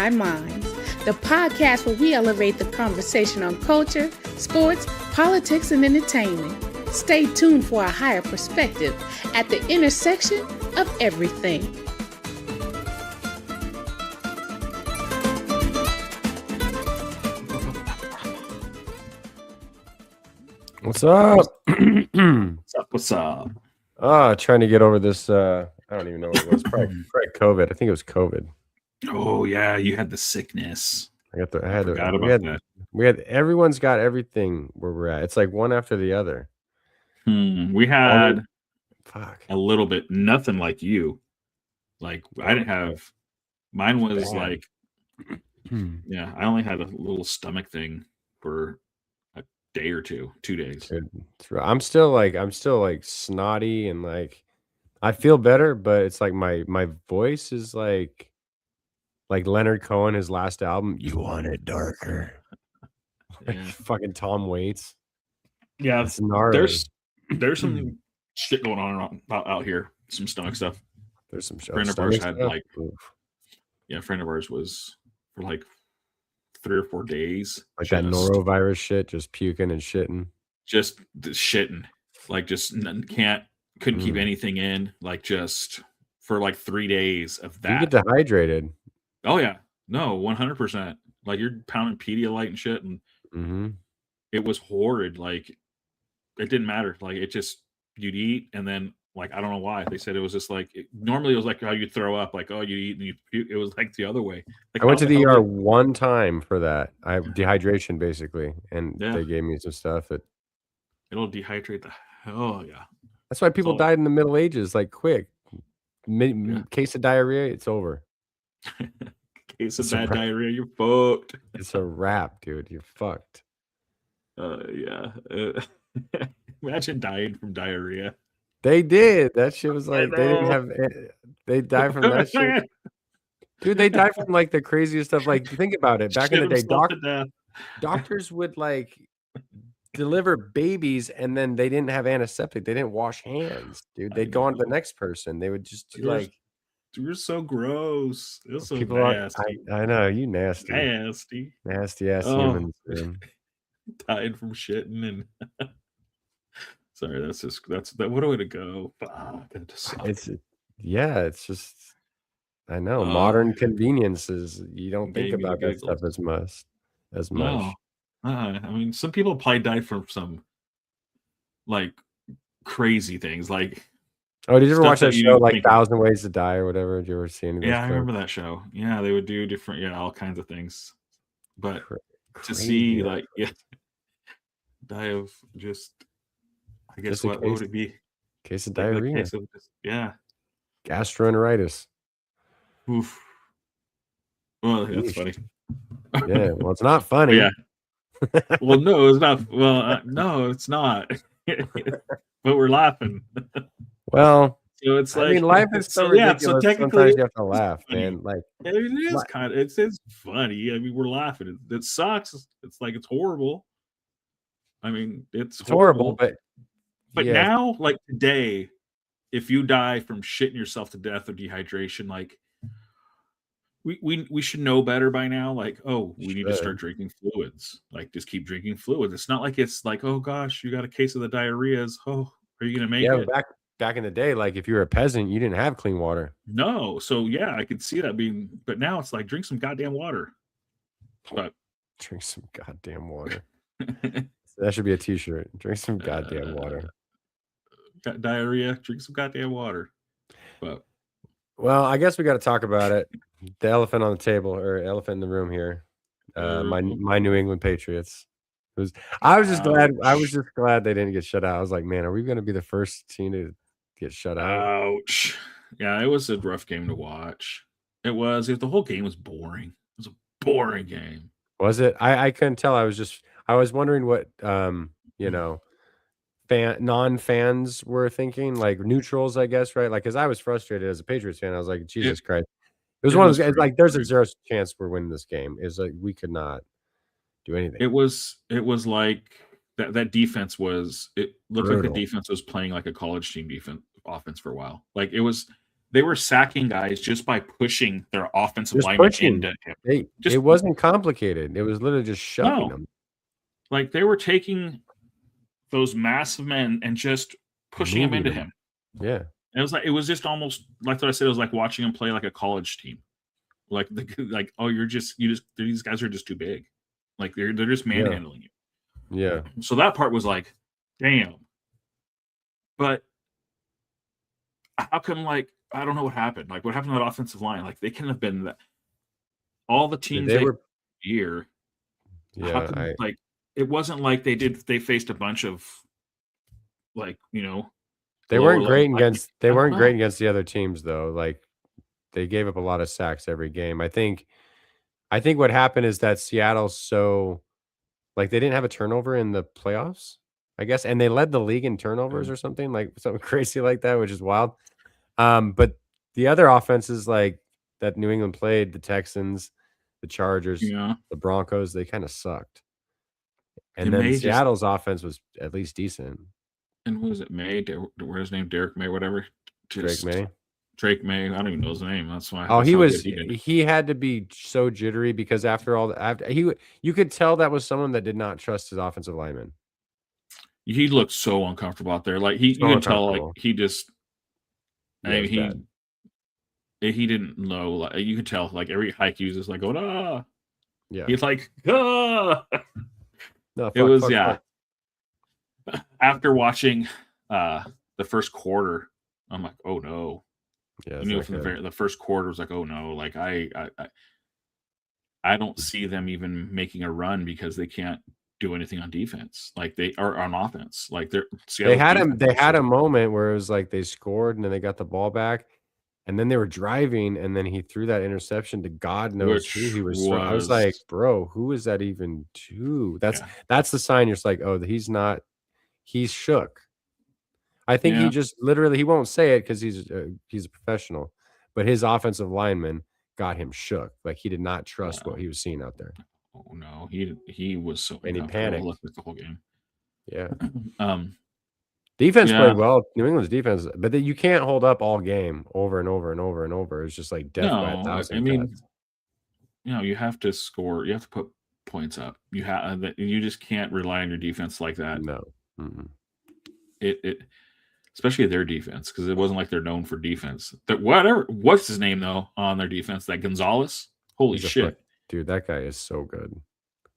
Untied Minds, the podcast where we elevate the conversation on culture, sports, politics, and entertainment. Stay tuned for a higher perspective at the intersection of everything. What's up? What's up? Trying to get over this. I don't even know what it was. Probably COVID. I think it was COVID. Oh yeah, you had the sickness. We had everyone's got everything where we're at. It's like one after the other. We had a little bit, nothing like you. Like I didn't have. Mine was bad. like, yeah, I only had a little stomach thing for a day or 2 days. Dude, I'm still like snotty and like I feel better, but it's like my voice is like Leonard Cohen, his last album. You want it darker? Yeah. Fucking Tom Waits. Yeah, It's gnarly. there's some shit going on out here. Some stomach stuff. There's some Friend of ours had like, yeah, a friend of ours was for like 3 or 4 days. Like that norovirus shit, just puking and shitting. Just shitting. Like just couldn't keep anything in. Like just for like 3 days of that. You get dehydrated. Oh yeah. No, 100%. Like you're pounding Pedialyte and shit, and it was horrid. Like it didn't matter. Like it just, you'd eat and then like, I don't know why. They said it was just like, normally it was like how you throw up, like, oh, you eat and you puke. It was like the other way. Like, I went to the ER one time for that. I have dehydration basically, and they gave me some stuff that it'll dehydrate the hell. Yeah. That's why people died in the Middle Ages, like quick. Case of diarrhea, it's over. Case of bad diarrhea, you're fucked. It's a wrap, dude. You're fucked. Yeah. Imagine dying from diarrhea. They did. That shit was like they died from that shit. Dude, they died from like the craziest stuff. Like, think about it. Back in the day, doctors would like deliver babies and then they didn't have antiseptic. They didn't wash hands, dude. They'd go on to the next person. They would just do like, you're so gross. It was so people nasty. I know, you nasty ass humans, man. Died from shitting and sorry, that's what a way to go. It's just I know modern conveniences. You don't think about that stuff as much. No. I mean, some people probably died from some like crazy things. Like, oh, did you ever watch that show, like 1,000 Ways to Die or whatever? Did you ever see any of those? Yeah, I remember that show. Yeah, they would do different, all kinds of things. But to see, like, die of just, I guess, what would it be? Case of diarrhea. Gastroenteritis. Oof. Well, that's funny. Yeah, well, it's not funny. Yeah. Well, no, it's not. Well, no, it's not. But we're laughing. Well, so it's like, I mean, life is so ridiculous. So technically, sometimes you have to laugh, man. Like, it is kind of, it's funny. I mean, we're laughing. It sucks. It's like, it's horrible. I mean, it's horrible, but now, like today, if you die from shitting yourself to death or dehydration, like we should know better by now. Like, oh, we need to start drinking fluids. Like, just keep drinking fluids. It's not like it's like, oh gosh, you got a case of the diarrheas. Oh, are you gonna make it? Back in the day, like if you were a peasant, you didn't have clean water. No, so yeah, I could see that being. But now it's like, drink some goddamn water. But drink some goddamn water. That should be a T-shirt. Drink some goddamn water. Got diarrhea? Drink some goddamn water. But well, I guess we got to talk about it. The elephant on the table, or elephant in the room here. My New England Patriots. I was just glad they didn't get shut out. I was like, man, are we going to be the first team to get shut out? Ouch. Yeah, it was a rough game to watch. It was. The whole game was boring. It was a boring game. Was it? I couldn't tell. I was wondering what non-fans were thinking, like neutrals, I guess, right? Like, because I was frustrated as a Patriots fan. I was like, Jesus Christ. It was one of those guys, like, there's a 0 chance we're winning this game. It's like we could not do anything. It was like that defense was. It looked brutal. Like the defense was playing like a college team offense for a while. Like it was they were sacking guys just by pushing their offensive linemen into him. It wasn't complicated. It was literally just shoving them. Like they were taking those massive men and just pushing them into him. Yeah. And it was just almost like what I said. It was like watching him play like a college team. Like these guys are just too big. Like they're just manhandling you. Yeah. So that part was like, damn. But how come, like, I don't know what happened. Like, what happened to that offensive line? Like, they couldn't have been that. All the teams they were here. Yeah. Like, it wasn't like they faced a bunch of, like, they weren't great against the other teams though. Like, they gave up a lot of sacks every game. I think what happened is that Seattle's like they didn't have a turnover in the playoffs, I guess, and they led the league in turnovers or something crazy like that, which is wild. But the other offenses like that New England played, the Texans, the Chargers, the Broncos, they kind of sucked. And then Seattle's offense was at least decent. And what was it, May? Where's his name? Derek May, whatever. Drake May. Drake May. I don't even know his name. That's why. Oh, he had to be so jittery because you could tell that was someone that did not trust his offensive lineman. He looked so uncomfortable out there. Like you could tell, like he just. He didn't know. Like you could tell, like every hike he was just like going Yeah. He's like No, it was fuck. After watching the first quarter, I'm like, oh no. Yeah, I knew from the first quarter was like, oh no, like I don't see them even making a run because they can't do anything on defense. Like they are on offense. Like they had a moment where it was like they scored and then they got the ball back and then they were driving and then he threw that interception to God knows who he was. I was like, bro, who is that even to? That's the sign. You're just like, oh, he's shook. I think he just literally, he won't say it because he's a professional, but his offensive lineman got him shook. Like he did not trust what he was seeing out there. Oh no, he was so and he panicked the whole game. Yeah. Defense played well. New England's defense, but you can't hold up all game over and over and over and over. It's just like death by 1,000. I mean, you have to score. You have to put points up. You just can't rely on your defense like that. No. It especially their defense, because it wasn't like they're known for defense. What's his name though on their defense? That Gonzalez. Holy shit, dude! That guy is so good.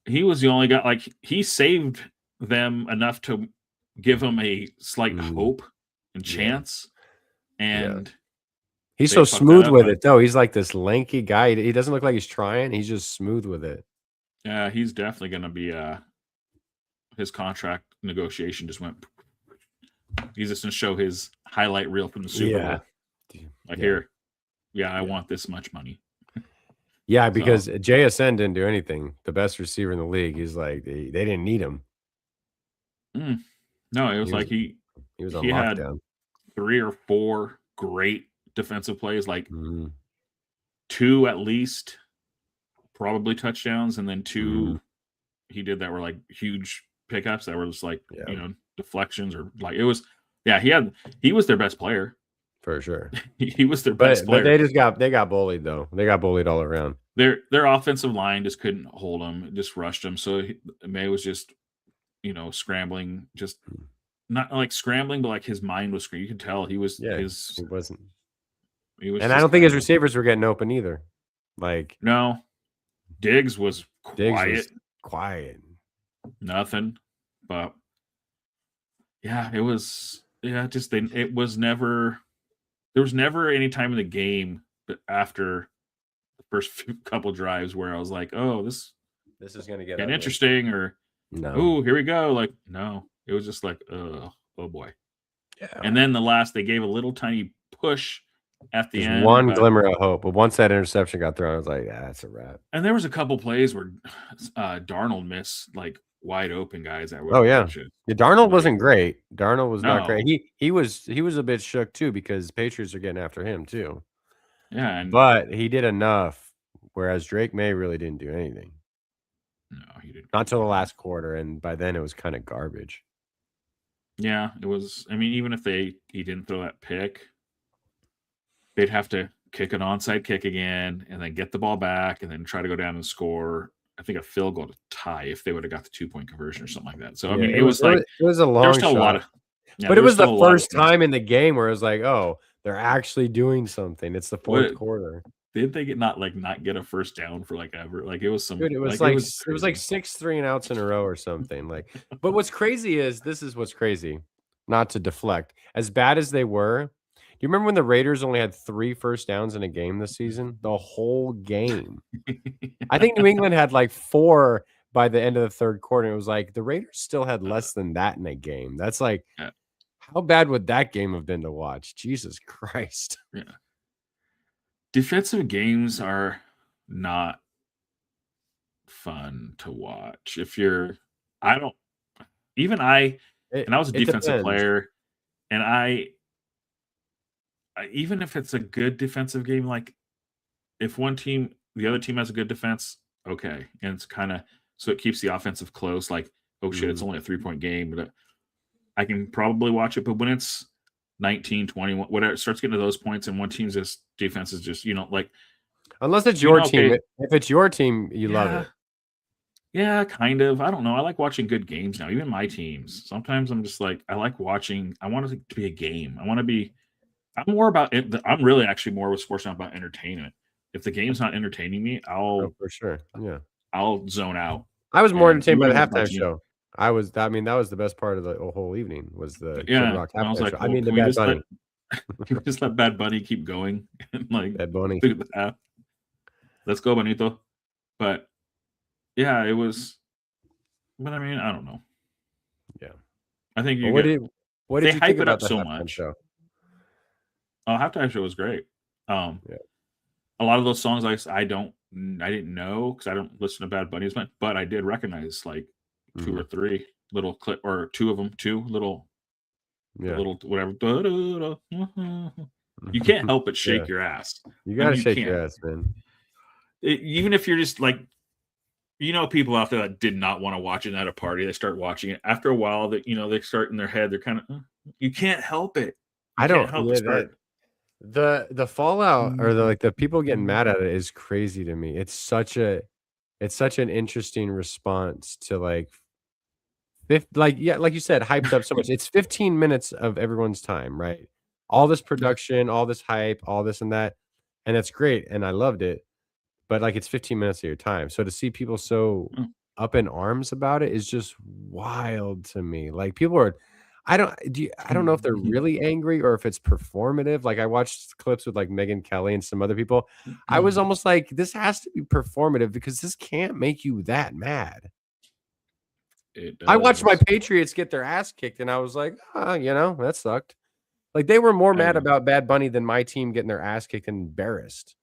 He was the only guy. Like he saved them enough to give them a slight hope and chance. And he's so smooth with it though. He's like this lanky guy. He doesn't look like he's trying. He's just smooth with it. Yeah, he's definitely going to be. His contract negotiation just went. He's just going to show his highlight reel from the Super Bowl. Like here, I want this much money. Yeah, because JSN didn't do anything. The best receiver in the league. He's like they didn't need him. No, it was he was on lockdown. Had 3 or 4 great defensive plays, like 2 at least, probably touchdowns, and then 2 he did that were like huge pickups that were just like deflections or like it was. Yeah, he was their best player for sure. He was their best player. But they got bullied though. They got bullied all around. Their offensive line just couldn't hold them, just rushed them. So May was just scrambling, just not like scrambling, but like his mind was scrambling. You could tell he was. He wasn't. He was, and I don't think his receivers were getting open either. Like no, Diggs was quiet. Nothing, but it was. Yeah, it was never. There was never any time in the game after the first couple drives where I was like, "Oh, this is going to get interesting," or no, "Oh, here we go." Like, no, it was just like, "Oh boy." Yeah. And then they gave a little tiny push at the end. One glimmer of hope, but once that interception got thrown, I was like, "That's a wrap." And there was a couple plays where Darnold missed like wide open guys that were. Darnold wasn't great. Darnold was not great. He was a bit shook too because Patriots are getting after him too. Yeah, but he did enough, whereas Drake May really didn't do anything. No, he didn't. Not till the last quarter, and by then it was kind of garbage. Yeah, it was. I mean, even if he didn't throw that pick, they'd have to kick an onside kick again and then get the ball back and then try to go down and score, I think, a field goal to tie if they would have got the 2-point conversion or something like that. So, I mean, it was like, it was a long there was still shot. a lot of, but it was the first time in the game where it was like, oh, they're actually doing something. It's the fourth quarter. Did they not get a first down for like ever? Like it was some. Dude, it was like 6 3-and-outs in a row or something. Like, but what's crazy is this is what's crazy. Not to deflect, as bad as they were. Do you remember when the Raiders only had 3 first downs in a game this season? The whole game. I think New England had like 4 by the end of the third quarter. It was like the Raiders still had less than that in a game. That's like, how bad would that game have been to watch? Jesus Christ. Yeah. Defensive games are not fun to watch. If you're, I was a defensive player, and even if it's a good defensive game, like if the other team has a good defense, okay. And it's kind of, so it keeps the offensive close. Like, oh shit, it's only a 3-point game, but I can probably watch it. But when it's 19, 21, whatever, it starts getting to those points and one team's defense is just, like, unless it's your team. Okay. If it's your team, you love it. Yeah, kind of. I don't know. I like watching good games now, even my teams. Sometimes I'm just like, I like watching. I want it to be a game. I'm more about it. I'm really actually more with sports now about entertainment. If the game's not entertaining me, for sure. Yeah. I'll zone out. I was more entertained by the halftime show. That was the best part of the whole evening was the Kid Rock halftime show. Well, the Bad Bunny. Can we just let Bad Bunny keep going? And like Bad Bunny. Let's go, Bonito. But yeah, it was. But I mean, I don't know. Yeah, I think what did you hype think it about up the so halftime much. Show? Halftime show was great. A lot of those songs I didn't know because I don't listen to Bad Bunny as much, but I did recognize like 2 or 3 little clip, or 2 of them, 2 little whatever. You can't help but shake your ass. You gotta shake your ass, man. Even if you're just like, people out there that did not want to watch it at a party, they start watching it. After a while, that they start in their head, they're kind of, you can't help it. I don't help it. The fallout or the people getting mad at it is crazy to me. It's such an interesting response to like you said, hyped up so much. It's 15 minutes of everyone's time, right? All this production, all this hype, all this and that, and it's great, and I loved it. But like, it's 15 minutes of your time. So to see people so up in arms about it is just wild to me. Like, people are, I don't know if they're really angry or if it's performative. Like, I watched clips with like Megyn Kelly and some other people. I was almost like, this has to be performative because this can't make you that mad. I watched my Patriots get their ass kicked and I was like, that sucked. Like, they were more mad about Bad Bunny than my team getting their ass kicked and embarrassed.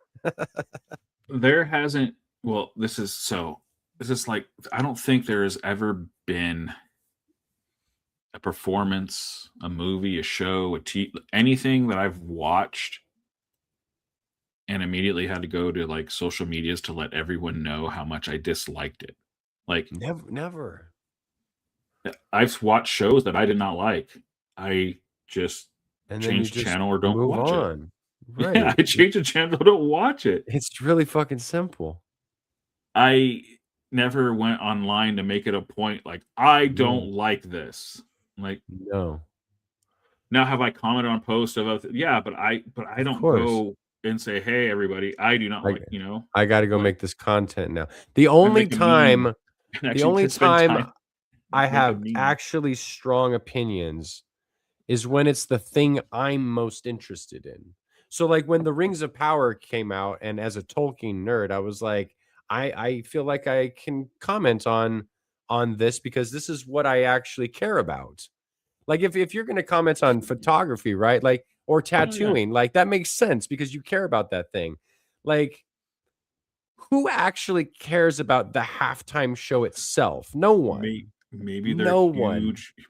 There hasn't. Well, this is like, I don't think there has ever been a performance, a movie, a show, anything that I've watched and immediately had to go to like social medias to let everyone know how much I disliked it. Like, never. I've watched shows that I did not like. I just change channel or don't watch it. Right. Yeah, I change the channel, don't watch it. It's really fucking simple. I never went online to make it a point like, I don't like this. Like, no. Now, have I commented on posts about but I don't go and say, hey, everybody, I do not like, I got to go make this content now. The only time I have actually strong opinions is when it's the thing I'm most interested in. So like when the Rings of Power came out, and as a Tolkien nerd, I was like, I feel like I can comment on this because this is what I actually care about. Like if you're going to comment on photography, right? Like, or tattooing, like that makes sense because you care about that thing. Like, who actually cares about the halftime show itself? No one. Maybe they're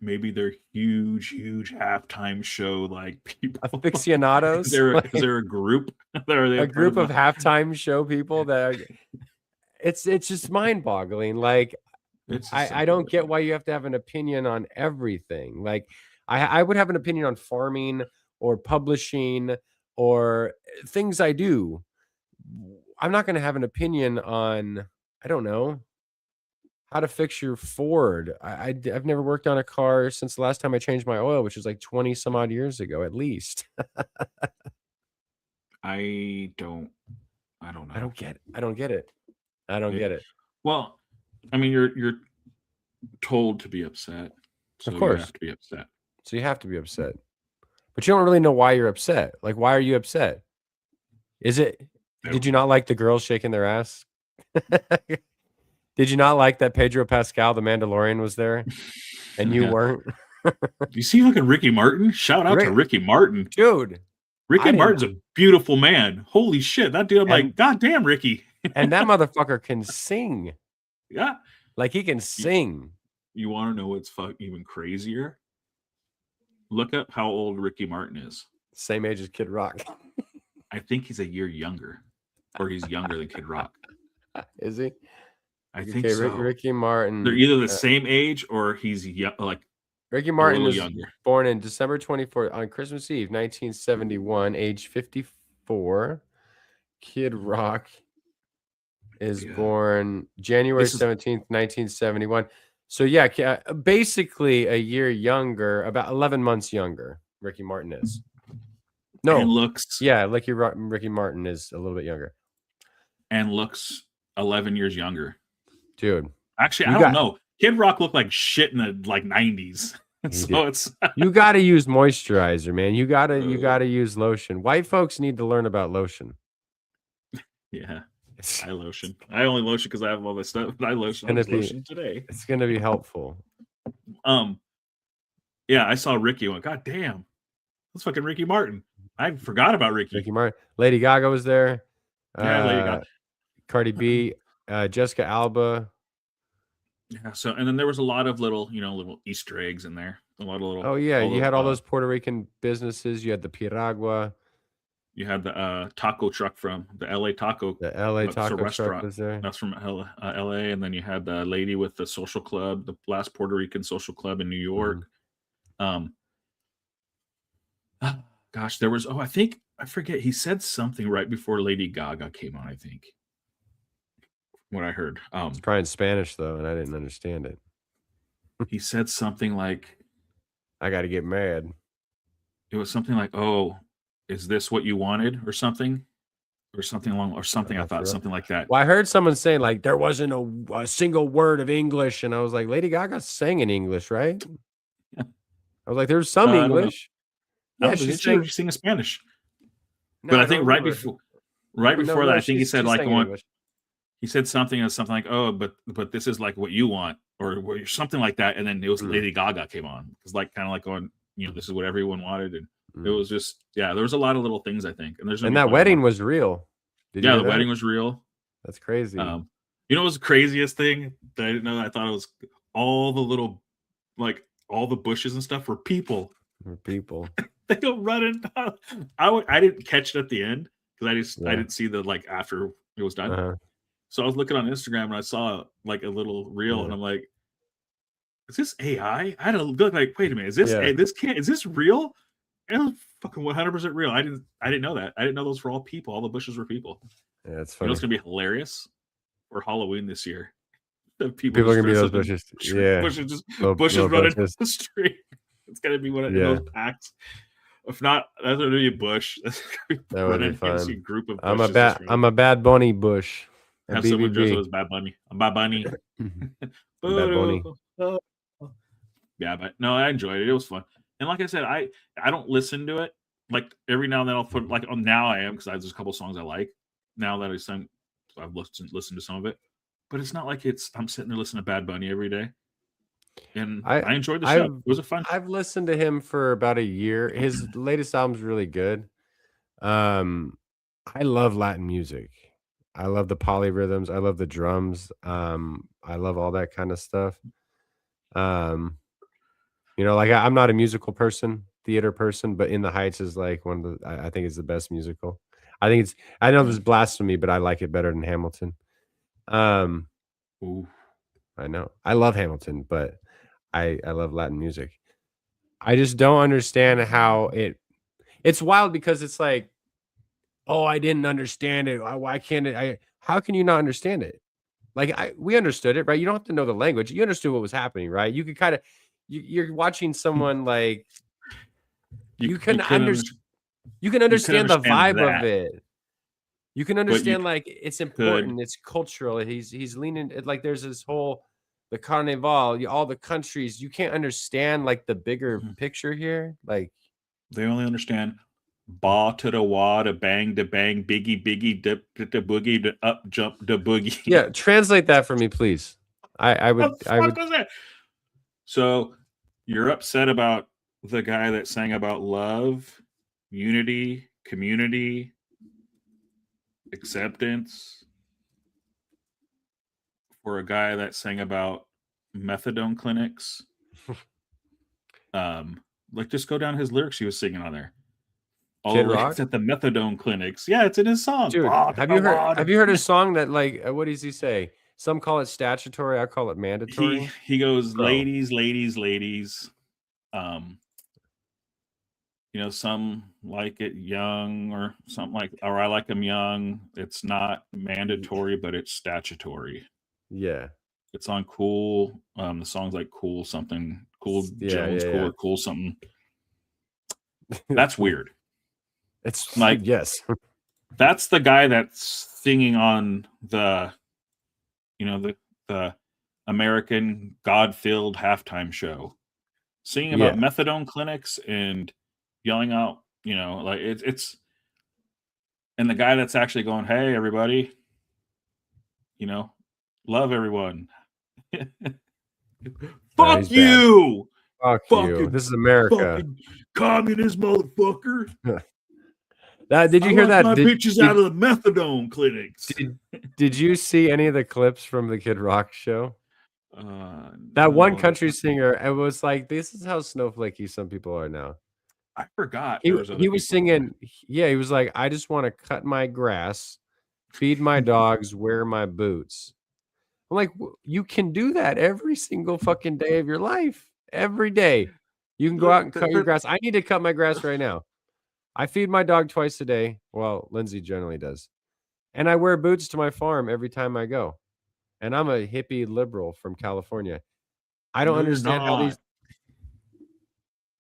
Maybe they're huge halftime show like people, aficionados. Is there a group? A group of halftime show people that it's just mind-boggling. Like, I don't get why you have to have an opinion on everything. Like, I would have an opinion on farming or publishing or things I do. I'm not going to have an opinion on, I don't know, how to fix your Ford. I've never worked on a car since the last time I changed my oil, which was like 20 some odd years ago, at least. I don't know. I don't get it. I don't get it. Well, I mean, you're told to be upset. So Of course. you have to be upset. So you have to be upset. But you don't really know why you're upset. Like, why are you upset? Did you not like the girls shaking their ass? Did you not like that Pedro Pascal, the Mandalorian, was there and you weren't? Do you see fucking Ricky Martin? Shout out to Ricky Martin. Dude. Ricky Martin's a beautiful man. Holy shit. That dude, I'm like, God damn, Ricky. And that motherfucker can sing. Yeah. Like, he can sing. You want to know what's even crazier? Look up how old Ricky Martin is. Same age as Kid Rock. I think he's a year younger. Or he's younger than Kid Rock. Is he? I think so. Ricky Martin. They're either the same age or he's like Ricky Martin was younger. Born in December 24th on Christmas Eve, 1971, age 54. Kid Rock is born January 17th, 1971. So yeah, basically a year younger, about 11 months younger. Ricky Martin is. No, and looks. Yeah, like Ricky Martin is a little bit younger. And looks 11 years younger. Dude. Actually, I don't know. Kid Rock looked like shit in the like 90s. So it's you got to use moisturizer, man. You got to use lotion. White folks need to learn about lotion. Yeah. I lotion. I only lotion because I have all this stuff, but I lotion today. It's gonna be helpful. Yeah, I saw Ricky and went, God damn, that's fucking Ricky Martin. I forgot about Ricky. Ricky Martin. Lady Gaga was there. Yeah, Lady Gaga. Cardi B, Jessica Alba. Yeah, so and then there was a lot of little Easter eggs in there. A lot of little. Oh yeah, you had all those Puerto Rican businesses. You had the Piragua. You had the taco truck from the LA Taco. The LA Taco restaurant truck was there. That's from LA. And then you had the lady with the social club, the last Puerto Rican social club in New York. Gosh, there was I forget. He said something right before Lady Gaga came on, I think. What I heard. It's probably in Spanish though, and I didn't understand it. He said something like, I gotta get mad. It was something like, oh, is this what you wanted, or something I thought something like that. Well, I heard someone saying like there wasn't a single word of English, and I was like, Lady Gaga sang in English, right? Yeah. I was like, there's some English. Yeah, she sang in Spanish. No, but I think right before that, I think he said like he said something like, oh, but this is like what you want, or something like that, and then it was Lady Gaga came on. It was like kind of like going, this is what everyone wanted, and it was just there was a lot of little things, I think, and that wedding was real. The wedding was real. That's crazy. You know what was the craziest thing that I didn't know? I thought it was all the little, like all the bushes and stuff were people. They go running. I didn't catch it at the end because I didn't see the like after it was done. So I was looking on Instagram and I saw like a little reel and I'm like, is this AI? I had to look like, wait a minute, is this real? It was fucking 100% real. I didn't know that. I didn't know those were all people. All the bushes were people. Yeah, it's funny. It's gonna be hilarious for Halloween this year. People are gonna be those bushes. Yeah, bushes running down the street. It's gonna be one of those packs. If not, that's gonna be a bush. That would be fun. A group of I'm a Bad Bunny bush. Have someone dress up as Bad Bunny. I'm Bad Bunny. Bad Bunny. Yeah, but no, I enjoyed it. It was fun. And like I said, I don't listen to it. Like every now and then I'll put like now I am because there's a couple songs I like. Now that I've listened to some of it, but it's not like I'm sitting there listening to Bad Bunny every day. And I enjoyed the show. It was a fun. I've listened to him for about a year. His latest album's really good. I love Latin music. I love the polyrhythms. I love the drums. I love all that kind of stuff. Like I'm not a musical person, theater person, but In the Heights is like one of the, I think it's the best musical. I know this is blasphemy, but I like it better than Hamilton. Ooh. I know. I love Hamilton, but I love Latin music. I just don't understand how it's wild because it's like oh, I didn't understand it. Why can't it? How can you not understand it? Like we understood it, right? You don't have to know the language. You understood what was happening, right? You could kind of, you're watching someone like you can understand the vibe of it. You can understand like it's important, it's cultural. He's leaning like there's this whole the carnival, all the countries. You can't understand like the bigger picture here. Like they only understand ba to the wah to bang to bang biggie biggie dip to boogie to up jump to boogie. Yeah, translate that for me, please. I would. So you're upset about the guy that sang about love, unity, community, acceptance, for a guy that sang about methadone clinics. Like just go down his lyrics he was singing on there. Kid Rock? It's at the methadone clinics. Yeah, it's in his song. Dude, have you heard a song that like what does he say? Some call it statutory, I call it mandatory. He goes, ladies, ladies, ladies. You know, some like it young or something like, or I like them young. It's not mandatory, but it's statutory. Yeah. It's on Cool. The song's like Cool something. Cool Jones, Cool or Cool something. That's weird. It's like, yes. That's the guy that's singing on the, you know, the American God-filled halftime show. Singing about methadone clinics and yelling out, you know, like it's and the guy that's actually going, hey everybody, you know, love everyone. Fuck you. Fuck you. This is America. Communist motherfucker. Did you hear that? My bitches out of the methadone clinics. Did you see any of the clips from the Kid Rock show? That one country singer, it was like, this is how snowflakey some people are now. I forgot. He was singing. Yeah, he was like, I just want to cut my grass, feed my dogs, wear my boots. I'm like, you can do that every single fucking day of your life. Every day. You can go out and cut your grass. I need to cut my grass right now. I feed my dog twice a day. Well, Lindsay generally does. And I wear boots to my farm every time I go. And I'm a hippie liberal from California. I don't understand how these.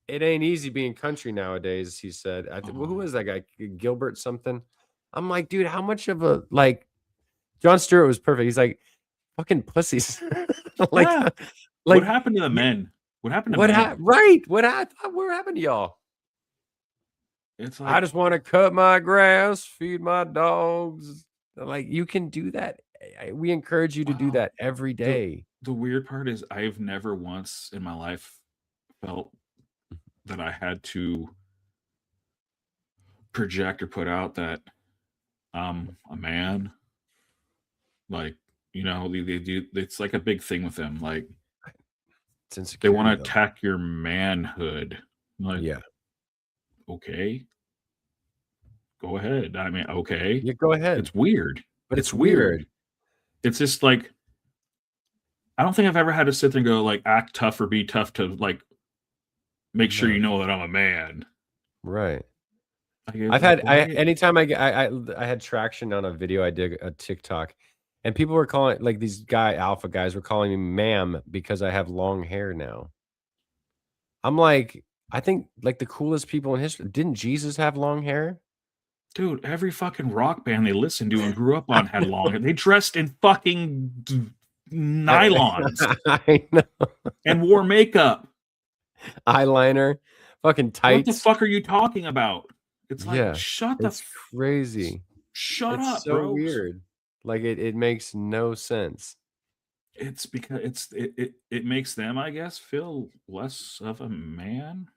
It ain't easy being country nowadays, he said. Who was that guy? Gilbert something. I'm like, dude, how much of a like Jon Stewart was perfect. He's like, fucking pussies. like what happened to the men? What happened to men? What happened to y'all? It's like, I just want to cut my grass, feed my dogs. Like, you can do that. We encourage you to do that every day. The weird part is I've never once in my life felt that I had to project or put out that I'm a man. Like, you know, they do. It's like a big thing with them. Like, they want to attack your manhood. Like, yeah. Okay. Go ahead. I mean, okay. Yeah, go ahead. It's weird. But it's weird. It's just like, I don't think I've ever had to sit there and go like act tough or be tough to like make sure you know that I'm a man. Right. Anytime I had traction on a video I did a TikTok, and people were calling like these alpha guys were calling me ma'am because I have long hair now. I'm like, I think like the coolest people in history. Didn't Jesus have long hair? Dude, every fucking rock band they listened to and grew up on had long hair. They dressed in fucking nylons. I know. And wore makeup. Eyeliner. Fucking tights. What the fuck are you talking about? It's like, shut the It's crazy. Shut it's up, so bros. Weird. Like it makes no sense. It's because it makes them, I guess, feel less of a man.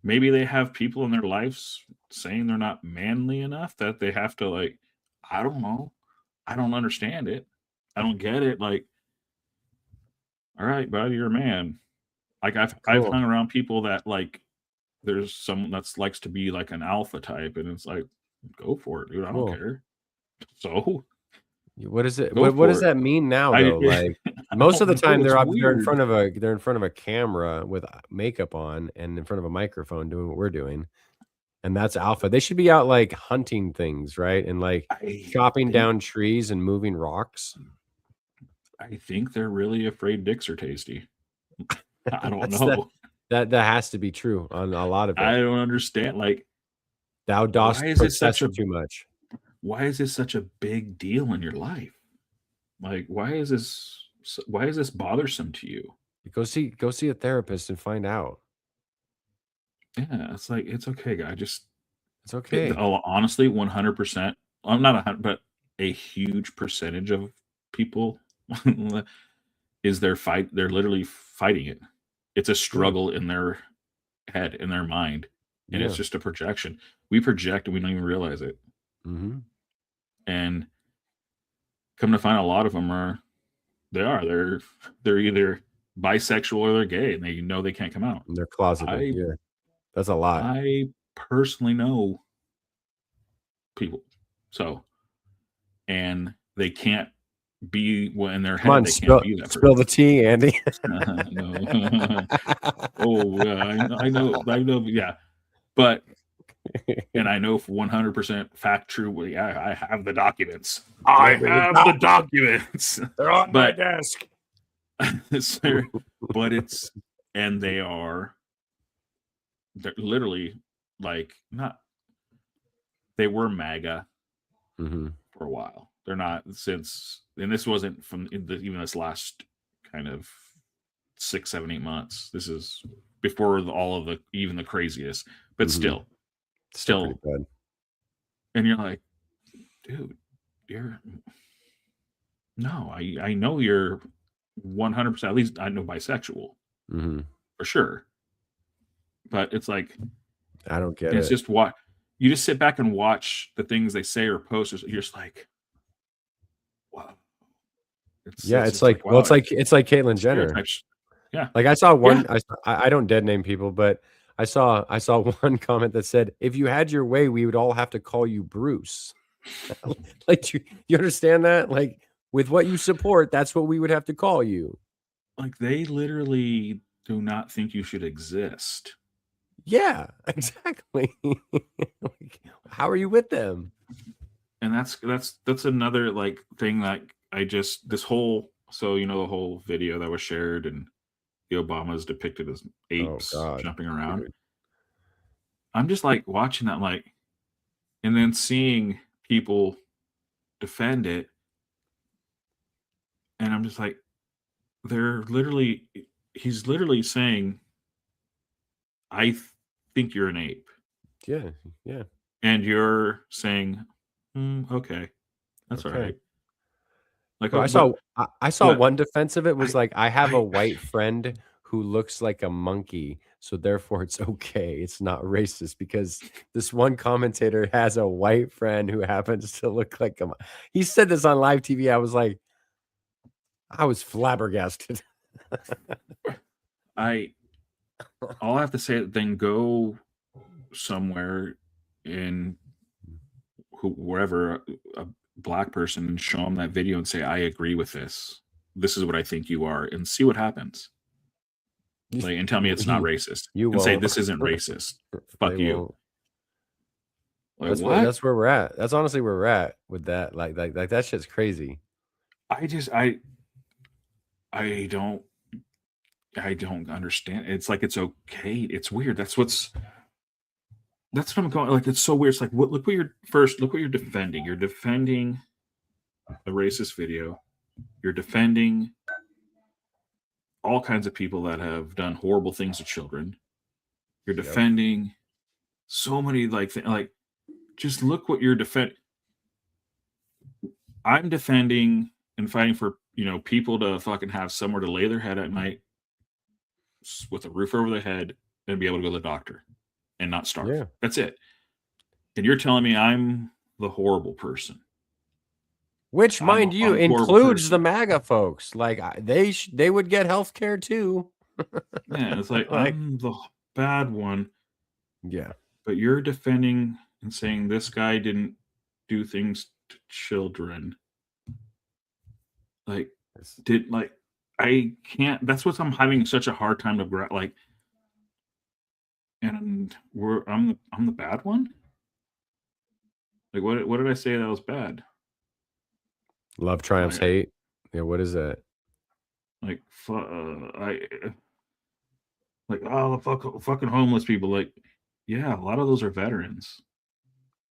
Maybe they have people in their lives saying they're not manly enough that they have to like, I don't know. I don't understand it. I don't get it. Like, all right, buddy, you're a man. Like I've hung around people that like there's someone that likes to be like an alpha type, and it's like, go for it, dude. I don't care. So what is it? What does that mean now though? Like most of the time they're in front of a camera with makeup on and in front of a microphone doing what we're doing. And that's alpha. They should be out like hunting things, right? And like chopping down trees and moving rocks. I think they're really afraid dicks are tasty. I don't know. That has to be true on a lot of it. I don't understand. Like, thou dost protest too much. Why is this such a big deal in your life? Like, why is this bothersome to you? Go see a therapist and find out. Yeah, it's like, it's okay, guy. It's okay. Honestly, 100%. I'm not 100, but a huge percentage of people is they're literally fighting it. It's a struggle in their head, in their mind, and it's just a projection. We project and we don't even realize it. Mm-hmm. And come to find, a lot of them they're either bisexual or they're gay, and they know they can't come out. And they're closeted. That's a lot. I personally know people, and they can't be in their head. They can't be that person. Spill the tea, Andy. No. I know. Yeah, but and I know for 100% fact true. Yeah, I have the documents. I have the documents. They're on my desk. But they're literally like not. They were MAGA for a while. They're not since, and this wasn't from even this last kind of 6, 7, 8 months. This is before all of even the craziest, but still bad. And you're like, dude, I know you're 100%, at least I know bisexual for sure. But it's like, I don't get it. It's just what you just sit back and watch the things they say or post. You're just like, wow. It's like Caitlyn Jenner. Yeah. Like I saw one. Yeah. I don't dead name people, but I saw one comment that said, "If you had your way, we would all have to call you Bruce." Like, you understand that? Like, with what you support, that's what we would have to call you. Like, they literally do not think you should exist. Yeah, exactly. Like, how are you with them? And that's another like thing that the whole video that was shared and the Obamas depicted as apes jumping around. Dude. I'm just like watching that, like, and then seeing people defend it, and I'm just like, he's literally saying, I think you're an ape. Yeah. And you're saying, okay, that's okay. All right. Like, I saw one defense of it was I have a white friend who looks like a monkey, so therefore it's okay. It's not racist because this one commentator has a white friend who happens to look like a monkey. He said this on live TV. I was flabbergasted. All I have to say, then go somewhere wherever a black person and show them that video and say, I agree with this. This is what I think you are, and see what happens. Like, and tell me it's not racist. Say this isn't racist. Fuck you. Like, that's where we're at. That's honestly where we're at with that. Like that shit's crazy. I don't understand. It's like, it's okay. It's weird. That's what I'm going. Like, it's so weird. It's like, look what you're defending. You're defending a racist video. You're defending all kinds of people that have done horrible things to children. You're defending so many just look what you're defending. I'm defending and fighting for, people to fucking have somewhere to lay their head at night with a roof over their head and be able to go to the doctor and not starve. Yeah. That's it. And you're telling me I'm the horrible person. Which, mind you, includes the MAGA folks. Like, they would get health care too. Yeah, it's like, I'm the bad one. Yeah. But you're defending and saying this guy didn't do things to children. I can't. That's what I'm having such a hard time to And I'm the bad one. Like what did I say that was bad? Love triumphs hate. Yeah, what is that? Like oh, the fucking homeless people. Like, yeah, a lot of those are veterans.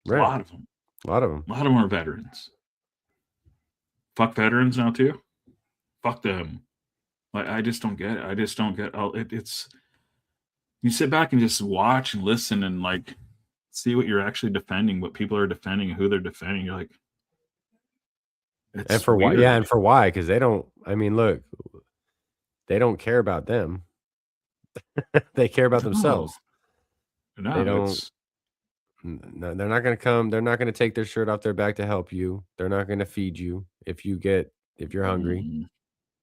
Right. A lot of them. A lot of them. A lot of them are veterans. Fuck veterans now too. Fuck them. Like, I just don't get it. I just don't get. It's you sit back and just watch and listen and like see what you're actually defending, what people are defending, who they're defending. You're like, and for why? Yeah, and for why? Because they don't. I mean, look, they don't care about them. They care about themselves. No, they don't. No, they're not going to come. They're not going to take their shirt off their back to help you. They're not going to feed you if you're hungry.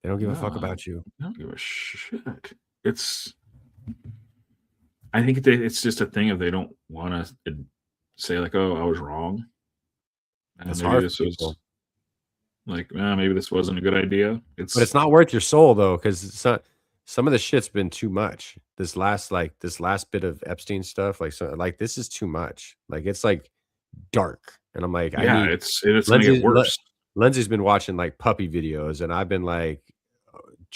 They don't give a fuck about you. They don't give a shit. I think it's just a thing if they don't want to say like, "Oh, I was wrong." And that's maybe hard this was like, maybe this wasn't a good idea. But it's not worth your soul though, because some of the shit's been too much. This last bit of Epstein stuff, like this is too much. Like it's like dark, and I'm like, it's gonna get worse. Lindsay's been watching like puppy videos, and I've been like,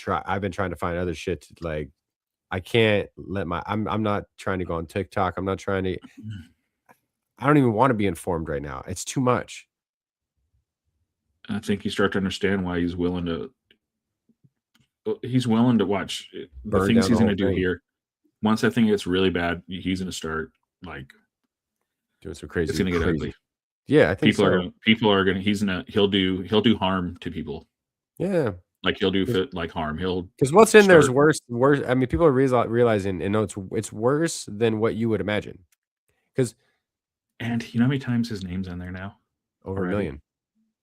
I've been trying to find other shit to like. I can't let I'm not trying to go on TikTok. I'm not trying to. I don't even want to be informed right now. It's too much. I think you start to understand why he's willing to watch the things he's going to do here. Once that thing gets really bad, he's going to start like doing some crazy. It's going to get ugly. Yeah, I think people are going to. He'll do harm to people. Yeah, like he'll do like harm. Because what's in there is worse. I mean, people are realizing and know it's worse than what you would imagine. And you know how many times his name's in there now? Over already? 1 million.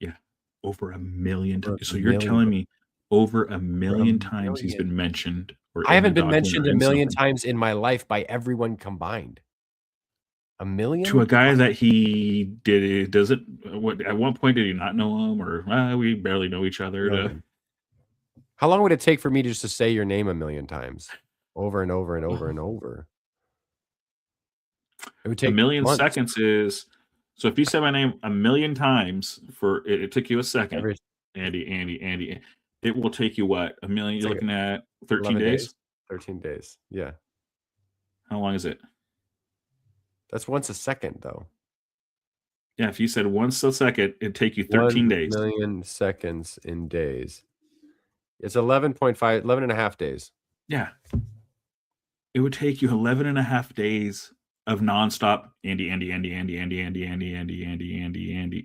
Yeah, over 1 million times. So you're telling me over 1 million times he's been mentioned? I haven't been mentioned 1 million times in my life by everyone combined. 1 million to a guy that he did. Does it? At one point did he not know him, or we barely know each other? No. How long would it take for me just to say your name 1 million times, over and over and over and over? It would take 1 million seconds is. So if you say my name 1 million times for it took you a second, Andy, it will take you what? 1 million? You're looking at 13 days? 13 days. Yeah. How long is it? That's once a second, though. Yeah, if you said once a second, it'd take you 13 days. 1 million seconds in days. It's 11 and a half days. Yeah. It would take you 11 and a half days of nonstop Andy,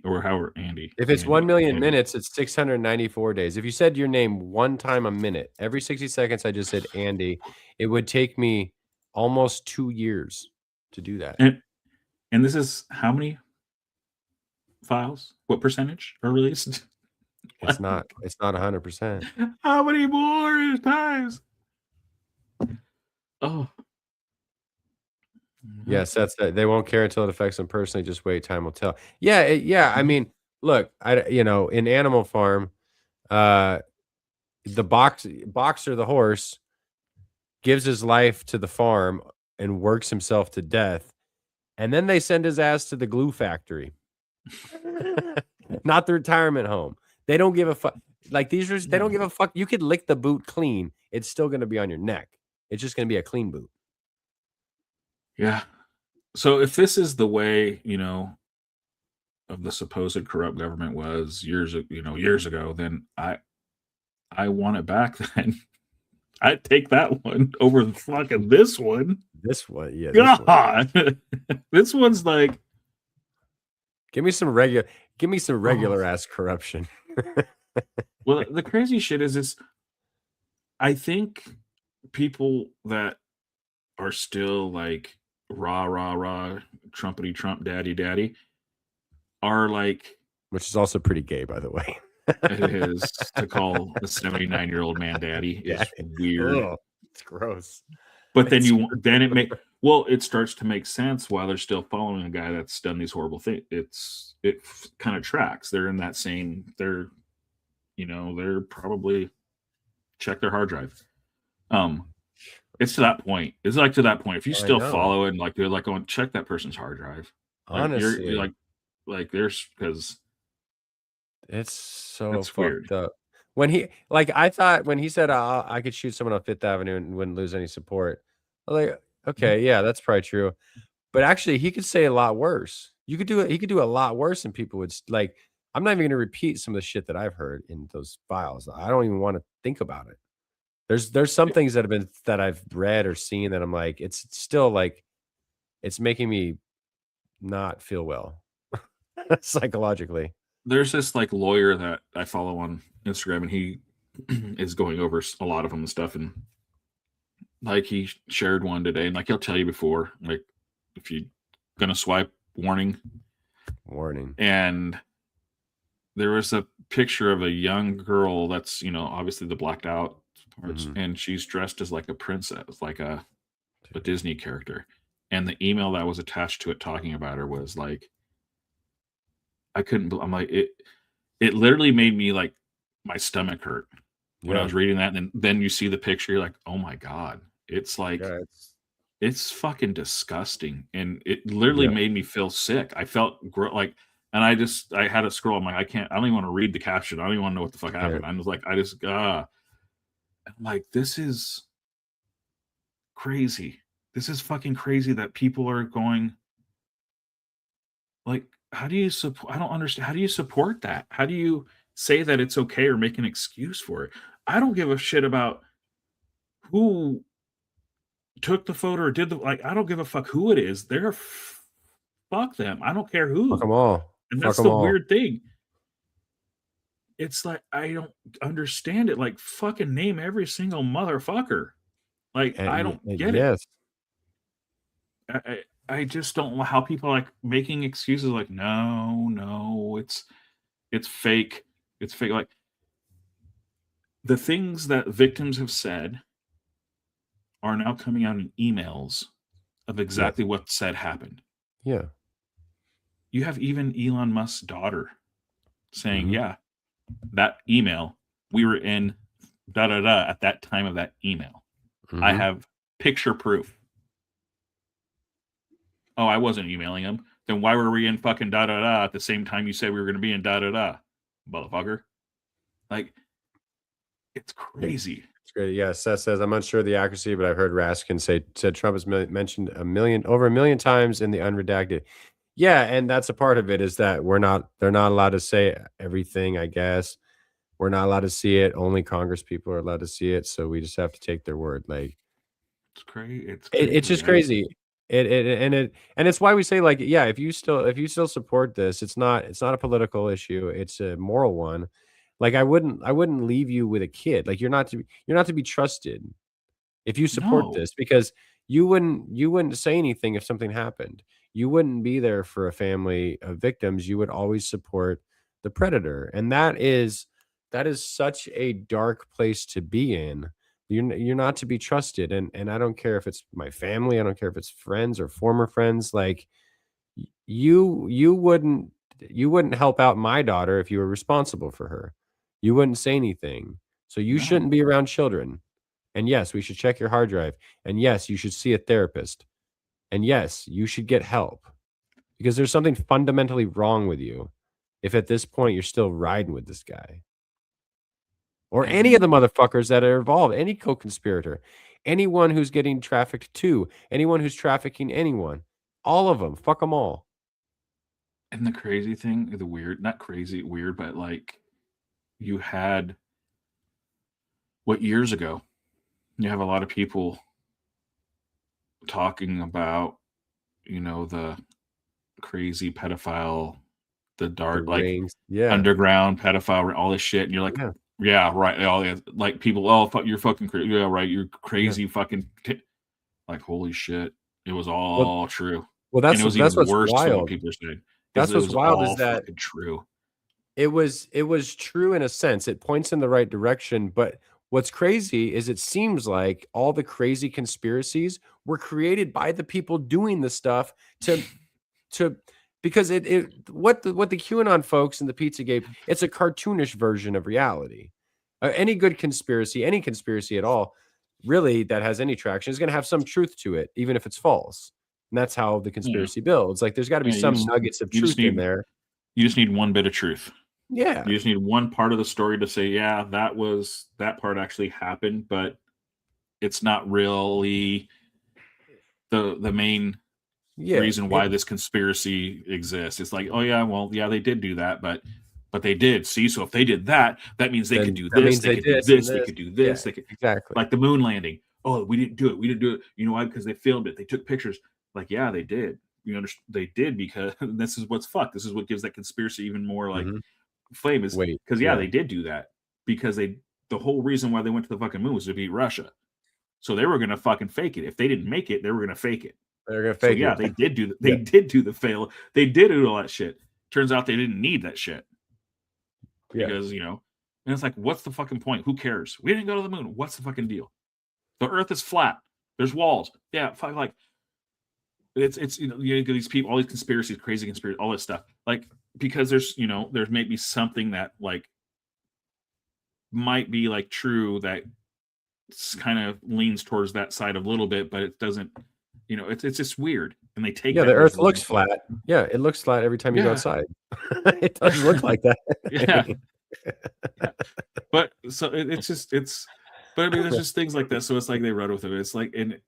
or however Andy. If it's 1 million minutes, it's 694 days. If you said your name one time a minute, every 60 seconds I just said Andy, it would take me almost 2 years to do that. And this is how many files? What percentage are released? It's not 100%. How many more times? Oh. Yes, that's that. They won't care until it affects them personally. Just wait, time will tell. Yeah. I mean, look, in Animal Farm, the boxer, the horse, gives his life to the farm and works himself to death, and then they send his ass to the glue factory, not the retirement home. They don't give a fuck. Like they don't give a fuck. You could lick the boot clean; it's still going to be on your neck. It's just going to be a clean boot. Yeah. So if this is the way, of the supposed corrupt government was years ago, then I want it back then. I'd take that one over the fucking this one. This one, yeah. God. This one's like give me some regular ass corruption. Well, the crazy shit is I think people that are still like rah Trumpity Trump daddy are like, which is also pretty gay, by the way. It is to call a 79-year-old man daddy is weird. Oh, it's gross. But then it starts to make sense while they're still following a guy that's done these horrible things. It kind of tracks. They're in that same. They're probably check their hard drive. It's to that point. It's like to that point. If you I still know. follow it and like they're like going check that person's hard drive. Honestly, You're like there's because it's so that's fucked weird. up. When he like, I thought when he said I could shoot someone on Fifth Avenue and wouldn't lose any support. I was like, okay, yeah, that's probably true. But actually, he could say a lot worse. You could do it. He could do a lot worse, and people would like. I'm not even going to repeat some of the shit that I've heard in those files. I don't even want to think about it. There's some things that I've read or seen that I'm like, it's still like, it's making me not feel well psychologically. There's this like lawyer that I follow on Instagram, and he is going over a lot of them and stuff, and like he shared one today, and like he'll tell you before, like if you're gonna swipe, warning. And there was a picture of a young girl that's, you know, obviously the blacked out parts, and she's dressed as like a princess, like a Disney character. And the email that was attached to it talking about her was like, I'm like, it literally made me like my stomach hurt when I was reading that. And then you see the picture, you're like, oh my God. It's like, it's fucking disgusting. And it literally made me feel sick. I felt like, and I had to scroll. I'm like, I don't even want to read the caption. I don't even want to know what the fuck happened. I was like, I'm like, this is crazy. This is fucking crazy that people are going like, how do you support? I don't understand. How do you support that? How do you say that it's okay or make an excuse for it? I don't give a shit about who took the photo or did I don't give a fuck who it is. Fuck them. I don't care who. Fuck them all. And that's the weird thing. It's like, I don't understand it. Like, fucking name every single motherfucker. Like, I don't get it. I just don't know how people like making excuses like, no, it's fake. It's fake. Like, the things that victims have said are now coming out in emails of exactly what said happened. Yeah. You have even Elon Musk's daughter saying, yeah, that email, we were in at that time of that email. I have picture proof. Oh, I wasn't emailing him. Then why were we in fucking at the same time you said we were going to be in motherfucker? Like, it's crazy. It's great. Yeah, Seth says, I'm unsure of the accuracy, but I've heard Raskin said Trump has mentioned over a million times in the unredacted. Yeah, and that's a part of it is that they're not allowed to say everything, I guess. We're not allowed to see it. Only Congress people are allowed to see it, so we just have to take their word. Like, it's crazy. It's just crazy. And it's why we say, like, yeah, if you still support this, it's not a political issue, it's a moral one. Like, I wouldn't leave you with a kid. Like, you're not to be trusted if you support this, because you wouldn't say anything if something happened. You wouldn't be there for a family of victims. You would always support the predator. And that is such a dark place to be in. You're not to be trusted. And I don't care if it's my family, I don't care if it's friends or former friends. Like, you wouldn't help out my daughter if you were responsible for her. You wouldn't say anything. So you shouldn't be around children. And yes, we should check your hard drive. And yes, you should see a therapist. And yes, you should get help, because there's something fundamentally wrong with you if at this point you're still riding with this guy. Or any of the motherfuckers that are involved, any co-conspirator, anyone who's getting trafficked to, anyone who's trafficking anyone, all of them, fuck them all. And the crazy thing, not crazy, weird, but like, you had years ago, you have a lot of people talking about, you know, the crazy pedophile, the dark, like underground pedophile, all this shit. And you're like, yeah, right. All like people, oh, fuck, you're fucking crazy. Yeah, right. You're crazy fucking like, holy shit. It was all true. Well, that's what's worse wild. than what people are saying. That's what's wild is that true. It was true in a sense. It points in the right direction, but what's crazy is it seems like all the crazy conspiracies were created by the people doing the stuff because what the QAnon folks and the Pizzagate, it's a cartoonish version of reality. Any good conspiracy, any conspiracy at all, really that has any traction is going to have some truth to it, even if it's false. And that's how the conspiracy builds. Like there's got to be some nuggets of truth in there. You just need one bit of truth. Yeah. You just need one part of the story to say, yeah, that part actually happened, but it's not really the main reason why this conspiracy exists. It's like, oh yeah, well, yeah, they did do that, but they did. See, so if they did that, that means they could do this, they could do this, they could do this, they could exactly like the moon landing. Oh, we didn't do it. You know why? Because they filmed it. They took pictures. Like, yeah, they did. You understand? They did because this is what's fucked. This is what gives that conspiracy even more like flame. Is because they did do that because the whole reason why they went to the fucking moon was to beat Russia. So they were gonna fucking fake it. If they didn't make it, they were gonna fake it. They're gonna fake it. Yeah, they did do. They did do the fail. They did do all that shit. Turns out they didn't need that shit. Because and it's like, what's the fucking point? Who cares? We didn't go to the moon. What's the fucking deal? The Earth is flat. There's walls. Yeah, like it's you get these people, all these conspiracies, crazy conspiracies, all this stuff. Like because there's there's maybe something that like might be like true that kind of leans towards that side a little bit, but it doesn't. It's just weird, and they take. Yeah, the Earth looks flat. Yeah, it looks flat every time you go outside. It doesn't look like that. Yeah. But so but I mean, there's just things like that. So it's like they run with it. It's like, and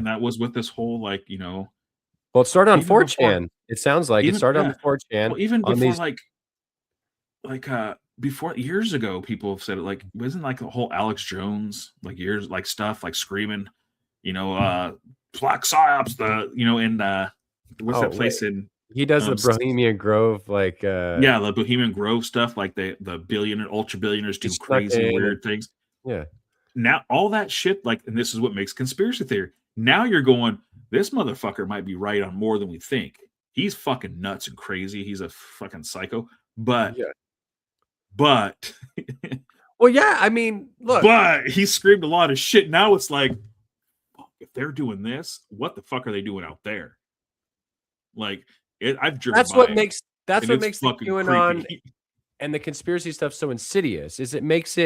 that was with this whole like Well, it started on 4chan. It sounds like it started on 4chan. Well, even before before years ago, people have said it. Like, wasn't like the whole Alex Jones stuff like screaming, Black Psyops, in what's that place in? He does the Bohemian Grove, the Bohemian Grove stuff, like the billionaire, ultra billionaires do crazy weird things. Yeah. Now all that shit, like, and this is what makes conspiracy theory. Now you're going, this motherfucker might be right on more than we think. He's fucking nuts and crazy. He's a fucking psycho. But well, yeah, I mean, look. But he screamed a lot of shit. Now it's like, if they're doing this, what the fuck are they doing out there? Like, I've driven. That's what makes the QAnon creepy. And the conspiracy stuff so insidious. Is it makes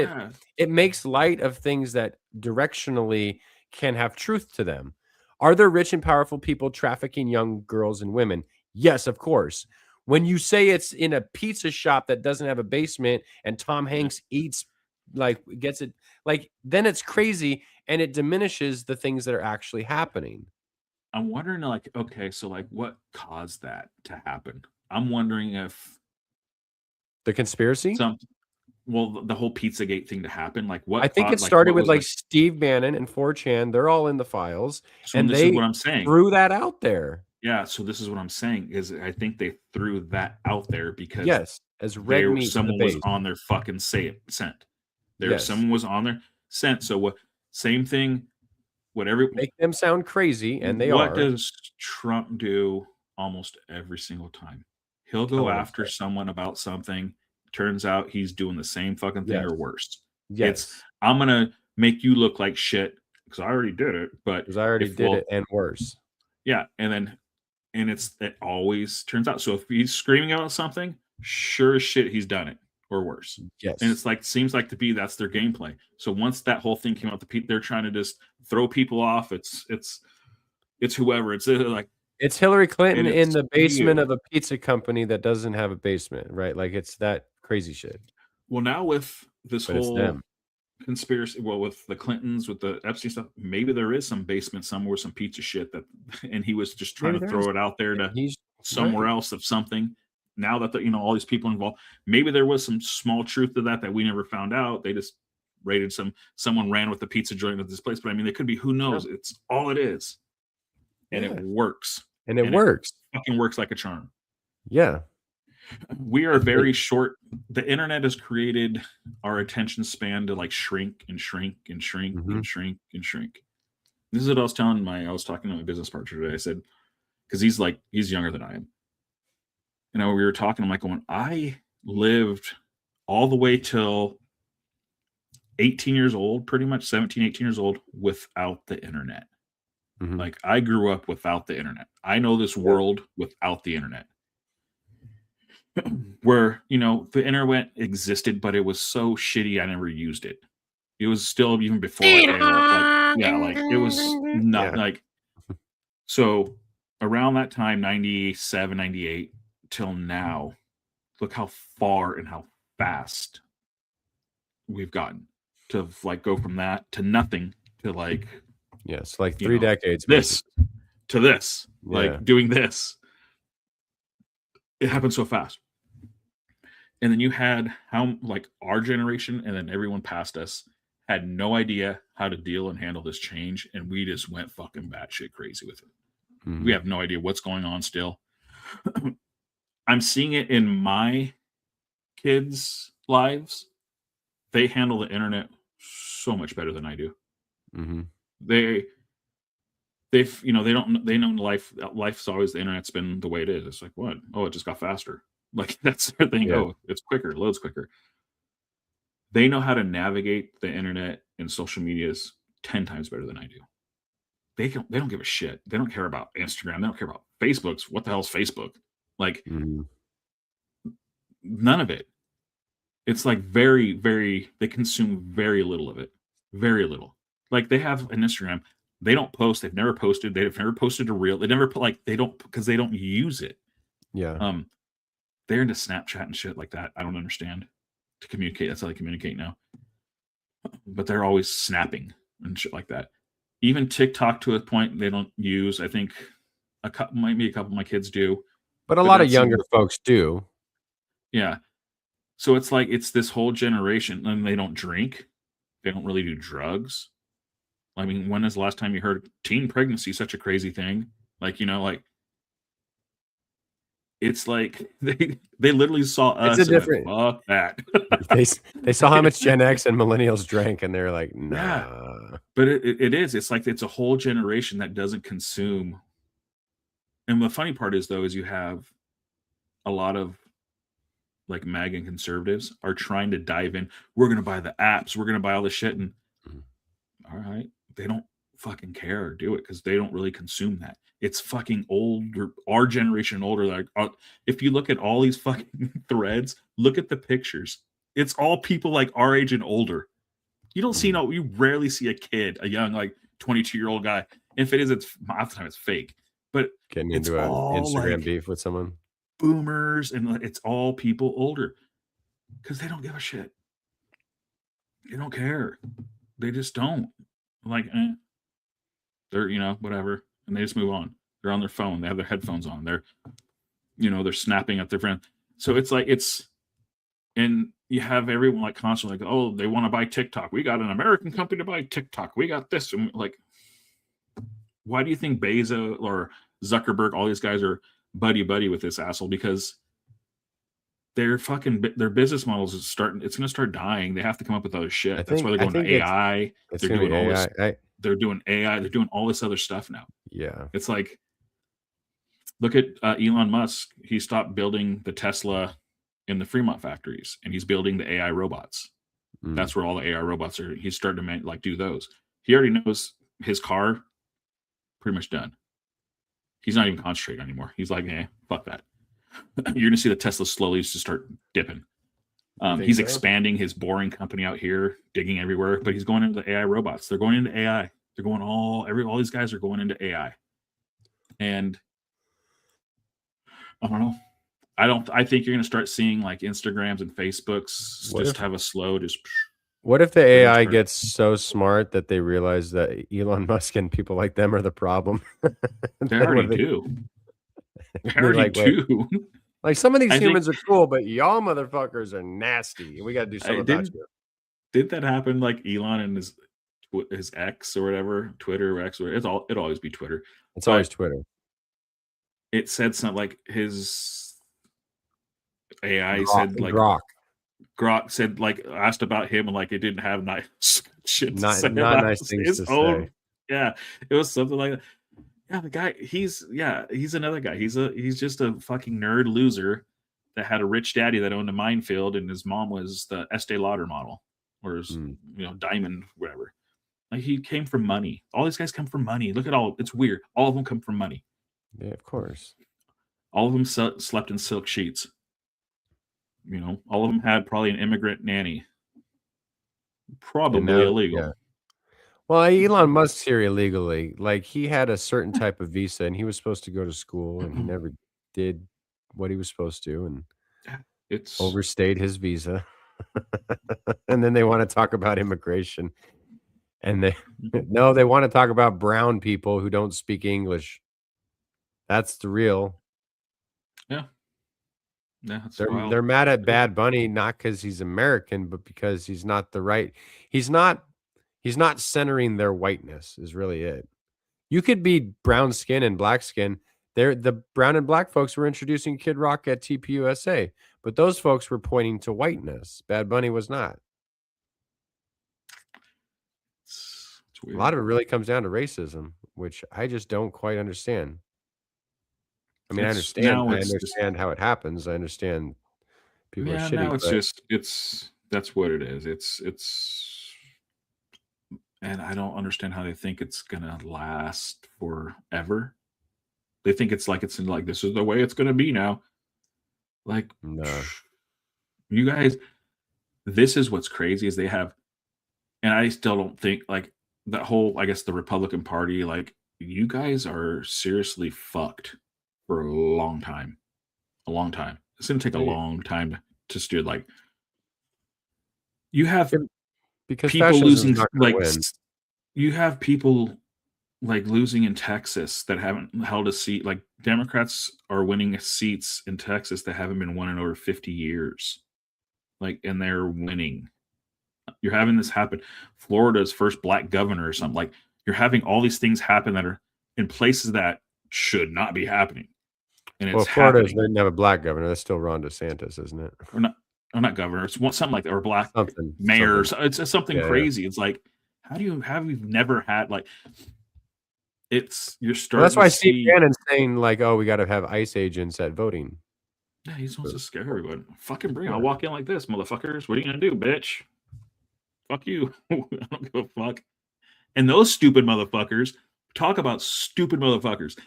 light of things that directionally can have truth to them. Are there rich and powerful people trafficking young girls and women? Yes, of course. When you say it's in a pizza shop that doesn't have a basement and Tom Hanks gets it, then it's crazy and it diminishes the things that are actually happening. I'm wondering, okay, so what caused that to happen? I'm wondering if the conspiracy, the whole Pizzagate thing to happen. Like, what? I think it started with Steve Bannon and 4chan. They're all in the files, and this is what I'm saying. Threw that out there. Yeah, so this is what I'm saying is I think they threw that out there because as red meat, someone was on their fucking scent. Someone was on their scent. So what? Same thing. Whatever, make them sound crazy, and they are. What does Trump do almost every single time? He'll go after someone about something. Turns out he's doing the same fucking thing or worse. Yes, I'm gonna make you look like shit because I already did it, but because I already did it and worse. Yeah, it always turns out. So if he's screaming about something, sure as shit, he's done it or worse. Yes, and it's seems like that's their gameplay. So once that whole thing came out, they're trying to just throw people off. It's whoever. It's like it's Hillary Clinton in the basement of a pizza company that doesn't have a basement, right? Like it's that crazy shit. Well, now with this whole conspiracy, with the Clintons, with the Epstein stuff, maybe there is some basement somewhere, some pizza shit and he was just trying to throw it out there to somewhere else of something. Now that all these people involved, maybe there was some small truth to that we never found out. They just raided someone ran with the pizza joint at this place, but I mean, they could be, who knows? Yeah. It's all it is, and it works. And it works. It fucking works like a charm. Yeah. We are very short. The internet has created our attention span to shrink and shrink and shrink and shrink and shrink. This is what I was talking to my business partner today. I said, because he's younger than I am. We were talking, I'm going, I lived all the way till 18 years old, pretty much 17, 18 years old without the internet. I grew up without the internet. I know this world without the internet. Where, the internet existed, but it was so shitty I never used it. It was still even before like it was not like so around that time, 97, 98 till now, look how far and how fast we've gotten to like go from that to nothing to like yes, like 3 decades. This to this, like doing this. It happened so fast. And then you had how like our generation and then everyone past us had no idea how to deal and handle this change, and we just went fucking batshit crazy with it. Mm-hmm. We have no idea what's going on still. I'm seeing it in my kids' lives. They handle the internet so much better than I do. Mm-hmm. They know life's always the internet's been the way it is. It's like, what? Oh, it just got faster. Like that's their thing. Yeah. Oh, it's quicker, loads quicker. They know how to navigate the internet and social medias 10 times better than I do. They don't give a shit. They don't care about Instagram. They don't care about Facebook's. What the hell's Facebook? Like none of it. It's like very, very, they consume very little of it. Very little. Like they have an Instagram. They don't post. They've never posted. They've never posted a reel. They never put like they don't because they don't use it. Yeah. They're into Snapchat and shit like that. I don't understand. To communicate, that's how they communicate now. But they're always snapping and shit like that. Even TikTok to a point they don't use. I think maybe a couple of my kids do. But a lot of younger folks do. Yeah. So it's like it's this whole generation, and they don't drink. They don't really do drugs. I mean, when is the last time you heard teen pregnancy such a crazy thing? Like, like it's like they literally saw us. It's a different. Fuck that. they saw how much Gen X and millennials drank, and they're like, nah. Yeah. But it is. It's like it's a whole generation that doesn't consume. And the funny part is, though, is you have a lot of like MAGA and conservatives are trying to dive in. We're going to buy the apps. We're going to buy all this shit. And all right, they don't fucking care or do it because they don't really consume that. It's fucking older, our generation older. Like, if you look at all these fucking threads, look at the pictures. It's all people like our age and older. You don't see you rarely see a kid, a young like 22-year-old guy. And if it is, it's half the time it's fake. But getting into an Instagram like beef with someone. Boomers, and it's all people older because they don't give a shit. They don't care. They just don't. Like, they're whatever. And they just move on. They're on their phone. They have their headphones on. They're snapping at their friend. So it's like and you have everyone like constantly like, oh, they want to buy TikTok. We got an American company to buy TikTok. We got this. And like, why do you think Bezos or Zuckerberg, all these guys are buddy with this asshole? Because their business models it's going to start dying. They have to come up with other shit. That's why they're going to AI. They're doing all this. They're doing AI. They're doing all this other stuff now. Yeah. It's like, look at Elon Musk. He stopped building the Tesla in the Fremont factories, and he's building the AI robots. That's where all the AI robots are. He's starting to do those. He already knows his car pretty much done. He's not even concentrating anymore. He's like, fuck that. You're going to see the Tesla slowly just start dipping. He's expanding his boring company out here, digging everywhere, but he's going into the AI robots. They're going into AI. They're going all these guys are going into AI. And I don't know. I think you're going to start seeing like Instagrams and Facebooks have a slow What if the AI gets so smart that they realize that Elon Musk and people like them are the problem? They already do. They already do. Like some of these humans are cool, but y'all motherfuckers are nasty. We got to do something about you. Did that happen? Like Elon and his X or whatever, Twitter or X, or it'll always be Twitter. It's always Twitter. It said something like his AI said like Grok said like asked about him and like it didn't have nice shit. Not nice things to say. Yeah, it was something like that. Yeah, the guy, he's another guy. He's just a fucking nerd loser that had a rich daddy that owned a minefield, and his mom was the Estee Lauder model, or his, diamond, whatever. Like he came from money. All these guys come from money. Look at it's weird. All of them come from money. Yeah, of course. All of them slept in silk sheets. All of them had probably an immigrant nanny. Probably illegal. Yeah. Well, Elon Musk's here illegally. Like, he had a certain type of visa, and he was supposed to go to school, and he never did what he was supposed to, and overstayed his visa. And then they want to talk about immigration, and they want to talk about brown people who don't speak English. That's the real. Yeah. Yeah, they're mad at Bad Bunny, not because he's American, but because he's not the right. He's not centering their whiteness is really it. You could be brown skin and black skin. The brown and black folks were introducing Kid Rock at TPUSA, but those folks were pointing to whiteness. Bad Bunny was not. It's weird. A lot of it really comes down to racism, which I just don't quite understand. I mean, I understand how it happens. I understand people are shitty. Now that's what it is. It's and I don't understand how they think it's gonna last forever. They think it's like this is the way it's gonna be now. Like, no, you guys, this is what's crazy is they have, and I still don't think like that whole, I guess the Republican Party, like you guys are seriously fucked for a long time. It's gonna take a long time to steer. Like, you have because people losing, like you have people like losing in Texas that haven't held a seat. Like Democrats are winning seats in Texas that haven't been won in over 50 years. Like, and they're winning. You're having this happen. Florida's first black governor or something. Like, you're having all these things happen that are in places that should not be happening. And it's Florida didn't have a black governor. That's still Ron DeSantis, isn't it? Or not governor. It's something like that, or black mayors. It's something crazy. It's like, have you never had like? You're starting. That's why Steve Bannon's saying like, oh, we got to have ICE agents at voting. Yeah, he's supposed to scare everyone. Fucking bring it. I'll walk in like this, motherfuckers. What are you gonna do, bitch? Fuck you. I don't give a fuck. And those stupid motherfuckers, talk about stupid motherfuckers.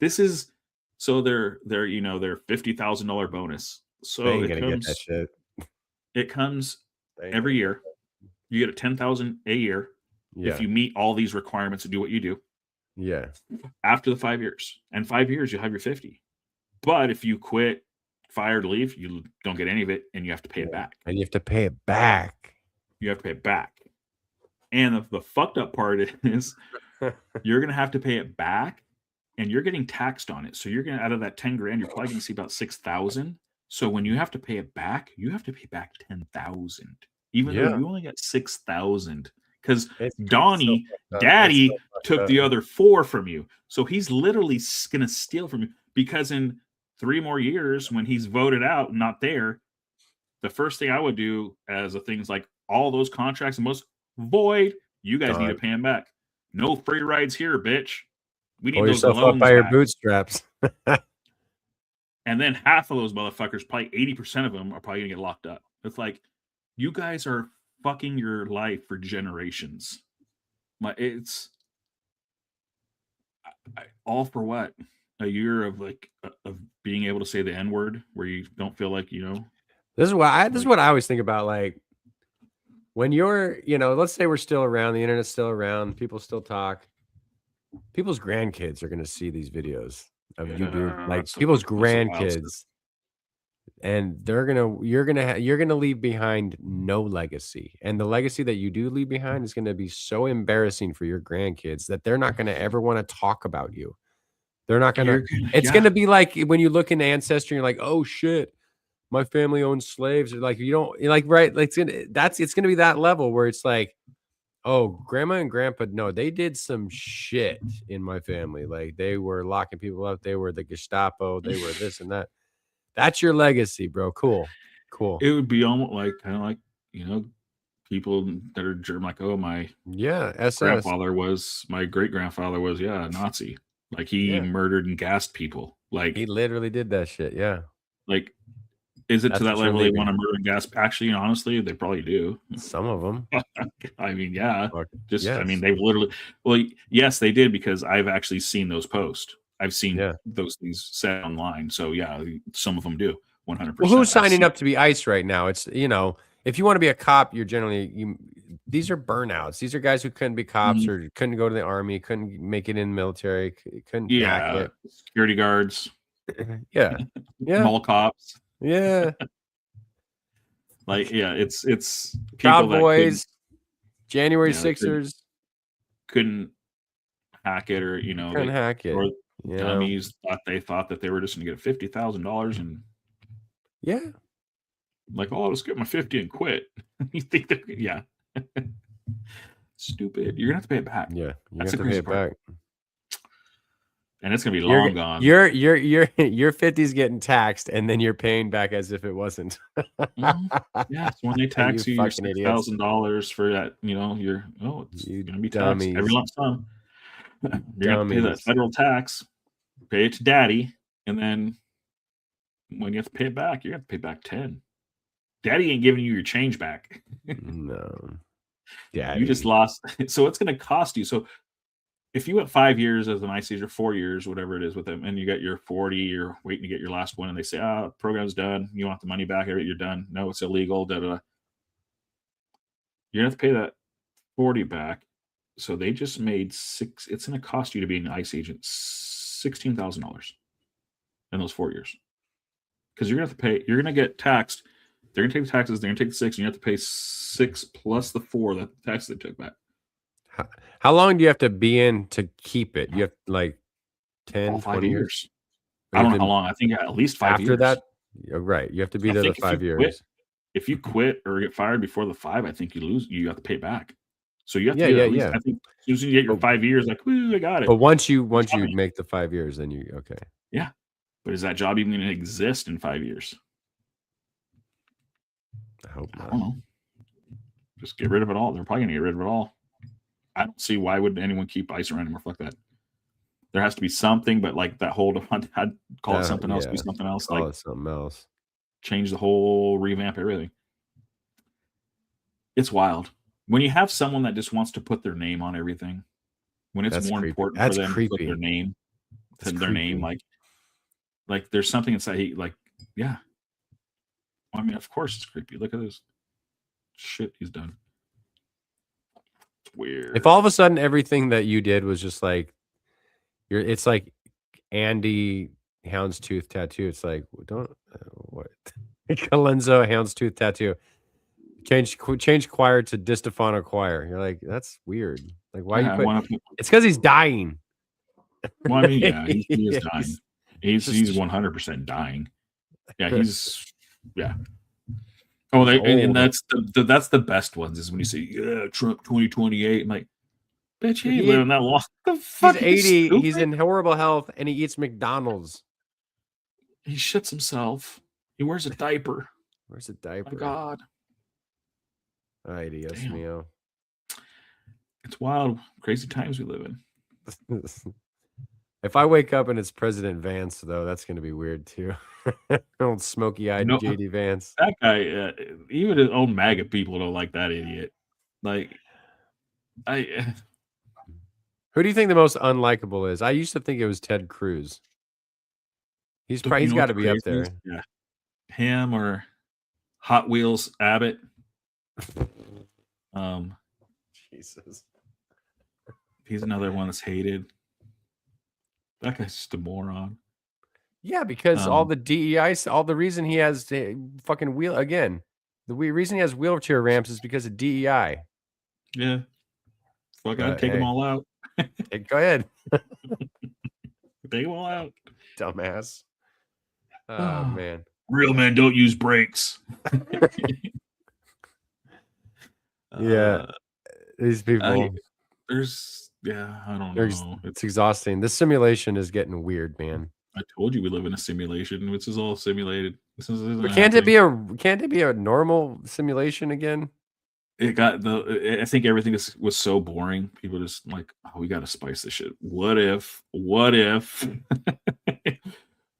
This is so their their $50,000 bonus. So they ain't gonna get that shit. It comes every year. You get a $10,000 a year if you meet all these requirements and do what you do. Yeah. After the 5 years. And 5 years, you'll have your 50. But if you quit, fired, leave, you don't get any of it, and you have to pay it back. And you have to pay it back. And the fucked up part is you're gonna have to pay it back, and you're getting taxed on it. So you're gonna, out of that 10 grand, you're probably gonna see about 6,000. So when you have to pay it back, you have to pay back 10,000, even though you only got 6,000. Because Donnie, Daddy, took the other 4 from you. So he's literally going to steal from you. Because in 3 more years, when he's voted out and not there, the first thing I would do as a thing is like all those contracts and most void, you guys need to pay him back. No free rides here, bitch. We need those loans up by your back. bootstraps. And then half of those motherfuckers, probably 80% of them, are probably going to get locked up. It's like, you guys are fucking your life for generations. It's all for what? A year of of being able to say the N-word where you don't feel like This is what I always think about. Like, when you're let's say we're still around, the internet's still around, people still talk. People's grandkids are going to see these videos of you do, like people's grandkids. And you're gonna leave behind no legacy, and the legacy that you do leave behind is gonna be so embarrassing for your grandkids that they're not gonna ever want to talk about you. They're not gonna. It's gonna be like when you look into Ancestry, you're like, oh shit, my family owned slaves. Or like you don't like right. Like it's gonna be that level where it's like, oh, grandma and grandpa, no, they did some shit in my family. Like they were locking people up. They were the Gestapo. They were this and that. That's your legacy, bro. Cool. It would be almost like kind of like people that are German, like, oh, my grandfather was, my great grandfather was a Nazi. Like he murdered and gassed people. Like he literally did that shit. Yeah. Like, is it to that level they want to murder and gas? Actually, honestly, they probably do. Some of them. I mean, I mean, they've literally. Well, yes, they did, because I've actually seen those posts. I've seen those things said online. So yeah, some of them do 100%. Well, who's signing up to be ICE right now? It's if you want to be a cop, you're generally these are burnouts. These are guys who couldn't be cops or couldn't go to the army, couldn't make it in the military, couldn't hack it. Security guards. Yeah. Mall cops. Yeah. Like, yeah, it's Proud Boys, January 6ers. Couldn't hack it, or couldn't hack it. Or dummies thought that they were just gonna get $50,000 and like, oh, I'll just get my 50 and quit. You think that stupid. You're gonna have to pay it back. Yeah, you have to pay it back. And it's gonna be long gone. Your 50's getting taxed, and then you're paying back as if it wasn't. Yeah, so when they tax you your $6,000 for that, it's gonna be taxed every lump sum. You're gonna pay that federal tax, pay it to daddy, and then when you have to pay it back, you have to pay back 10. Daddy ain't giving you your change back. No, daddy. You just lost. So it's gonna cost you. So if you went 5 years as an ICs or 4 years, whatever it is with them, and you got your 40, you're waiting to get your last one, and they say, program's done. You want the money back, you're done. No, it's illegal. You're gonna have to pay that 40 back. So they just made it's gonna cost you to be an ICE agent $16,000 in those 4 years. Because you're gonna get taxed. They're gonna take the taxes, they're gonna take the 6, and you have to pay 6 plus the 4 that the tax they took back. How long do you have to be in to keep it? You have like 10, 20 years? I don't know how long. I think at least 5 years. After that, right. You have to be there the 5 years. If you quit or get fired before the 5, I think you have to pay it back. So you have to at least, I think as soon as you get your 5 years, like, woo, I got it. But once you make the 5 years, then okay. Yeah. But is that job even going to exist in 5 years? I hope not. I don't know. Just get rid of it all. They're probably going to get rid of it all. I don't see why would anyone keep ICE around anymore. Fuck that. There has to be something, but like that whole, I'd call it something else, do something else. Call it something else. Change the whole, revamp everything. It's wild. When you have someone that just wants to put their name on everything, when it's more important for them to put their name than their name, like there's something inside, yeah. I mean, of course it's creepy. Look at this shit he's done. It's weird. If all of a sudden everything that you did was just like, it's like Andy Houndstooth tattoo. It's like, what? Colenso Houndstooth tattoo. Change choir to Distefano choir. You're like, that's weird. Like, why you put? It's because he's dying. Well, I mean, yeah, he is dying. He's 100% dying. Yeah, yeah. Oh, and that's the best ones is when you say, yeah, Trump 2028. I'm like, bitch, he ain't living that long. The fuck? He's 80. He's in horrible health, and he eats McDonald's. He shits himself. He wears a diaper. Where's a diaper? My God. Ay, Dios mío. It's wild, crazy times we live in. If I wake up and it's President Vance, though, that's going to be weird too. Old smoky-eyed JD Vance. That guy, even his own MAGA people don't like that idiot. Like, who do you think the most unlikable is? I used to think it was Ted Cruz. He's got to be up there. Yeah, him or Hot Wheels Abbott. Jesus, he's another one that's hated. That guy's just a moron. Yeah, because all the DEI, all the reason he has fucking the reason he has wheelchair ramps is because of DEI. Yeah, fuck, I'd take them all out. Go ahead, take them all out, dumbass. Oh man, real men don't use brakes. Yeah, these people. I don't know. It's exhausting. This simulation is getting weird, man. I told you we live in a simulation. This is all simulated. But can't it be a normal simulation again? I think everything was so boring. People just like, we got to spice this shit. What if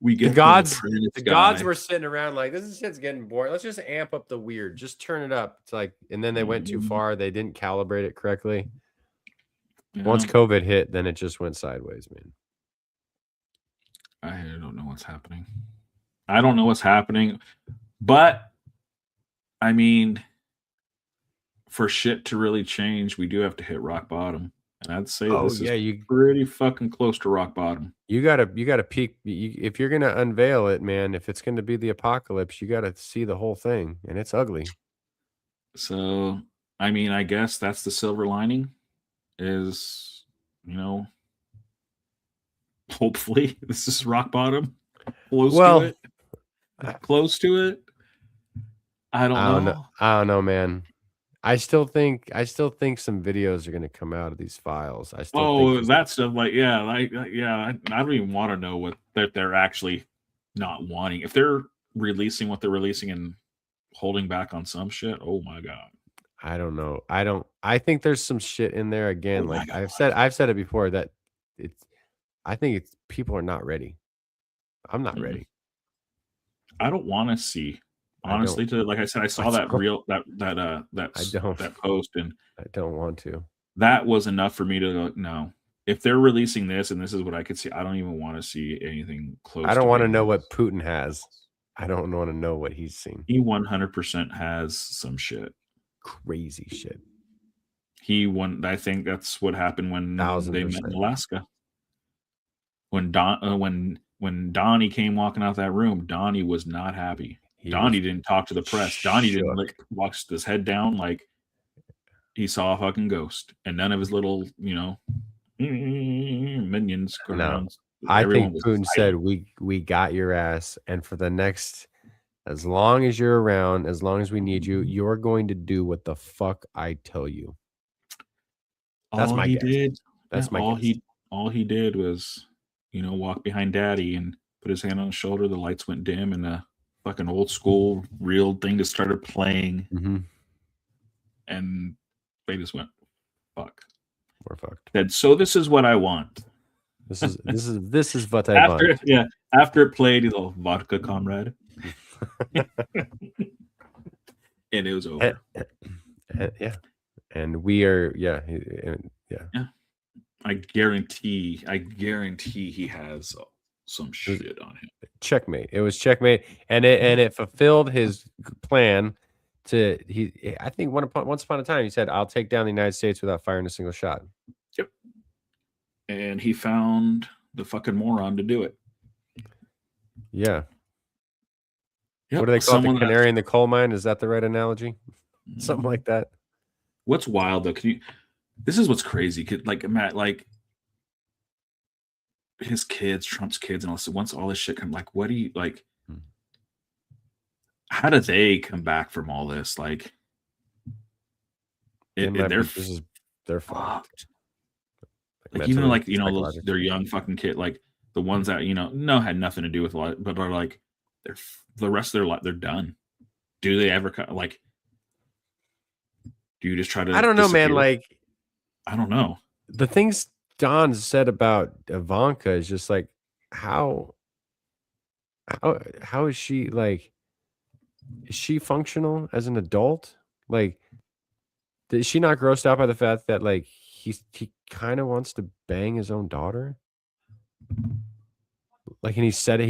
we get the gods were sitting around like, this shit's getting boring. Let's just amp up the weird. Just turn it up. It's like, and then they went too far. They didn't calibrate it correctly. Yeah. Once COVID hit, then it just went sideways, man. I don't know what's happening. I don't know what's happening, but I mean, for shit to really change, we do have to hit rock bottom. And I'd say this is you pretty fucking close to rock bottom. you gotta peek. If you're gonna unveil it, man, if it's gonna be the apocalypse, you gotta see the whole thing, and it's ugly. So, I mean, I guess that's the silver lining is, you know, hopefully this is rock bottom. Close to it. Close to it. I don't know. I don't know, man. I still think some videos are going to come out of these files. I still think that stuff, I don't even want to know what that they're actually not wanting. If they're releasing what they're releasing and holding back on some shit, oh my god. I don't know. I think there's some shit in there again. Like I've said it before that I think it's people are not ready. I'm not ready. I don't want to see. Honestly, like I said, I saw that post, and I don't want to. That was enough for me to go, no. If they're releasing this and this is what I could see, I don't even want to see anything close. I don't want to know what Putin has. I don't want to know what he's seen. He 100% has some shit. Crazy shit. I think that's what happened when they met in Alaska. When Donnie came walking out that room, Donnie was not happy. Donnie didn't talk to the press. Donnie didn't watch his head down like he saw a fucking ghost, and none of his little, minions. No, I think Putin said, "We got your ass, and for the next, as long as you're around, as long as we need you, you're going to do what the fuck I tell you." That's my guess. That's my guess. All he did was, walk behind Daddy and put his hand on his shoulder. The lights went dim, and a fucking old school real thing just started playing, and they just went, "Fuck, we're fucked." And so this is what I want. This is what I want. Yeah, after it played, he's all vodka, comrade, and it was over. Yeah, and we are. Yeah. I guarantee he has some shit on him. Checkmate. It was checkmate, and it fulfilled his plan. I think once upon a time he said, "I'll take down the United States without firing a single shot." Yep. And he found the fucking moron to do it. Yeah. Yep. What do they call it? The canary in the coal mine? Is that the right analogy? Something like that. What's wild though? This is what's crazy. Like Matt, his kids, Trump's kids, and all this. Once all this shit comes, like, what do you like? How do they come back from all this? Like, they're fucked. Like, even like their young fucking kid, like the ones that had nothing to do with a lot, but are like the rest of their life, they're done. Do they ever like? Do you just try to? I don't know, man. Like, I don't know. The things Don said about Ivanka is just like, how is she, like, is she functional as an adult? Like, is she not grossed out by the fact that, like, he kind of wants to bang his own daughter? Like, and he's said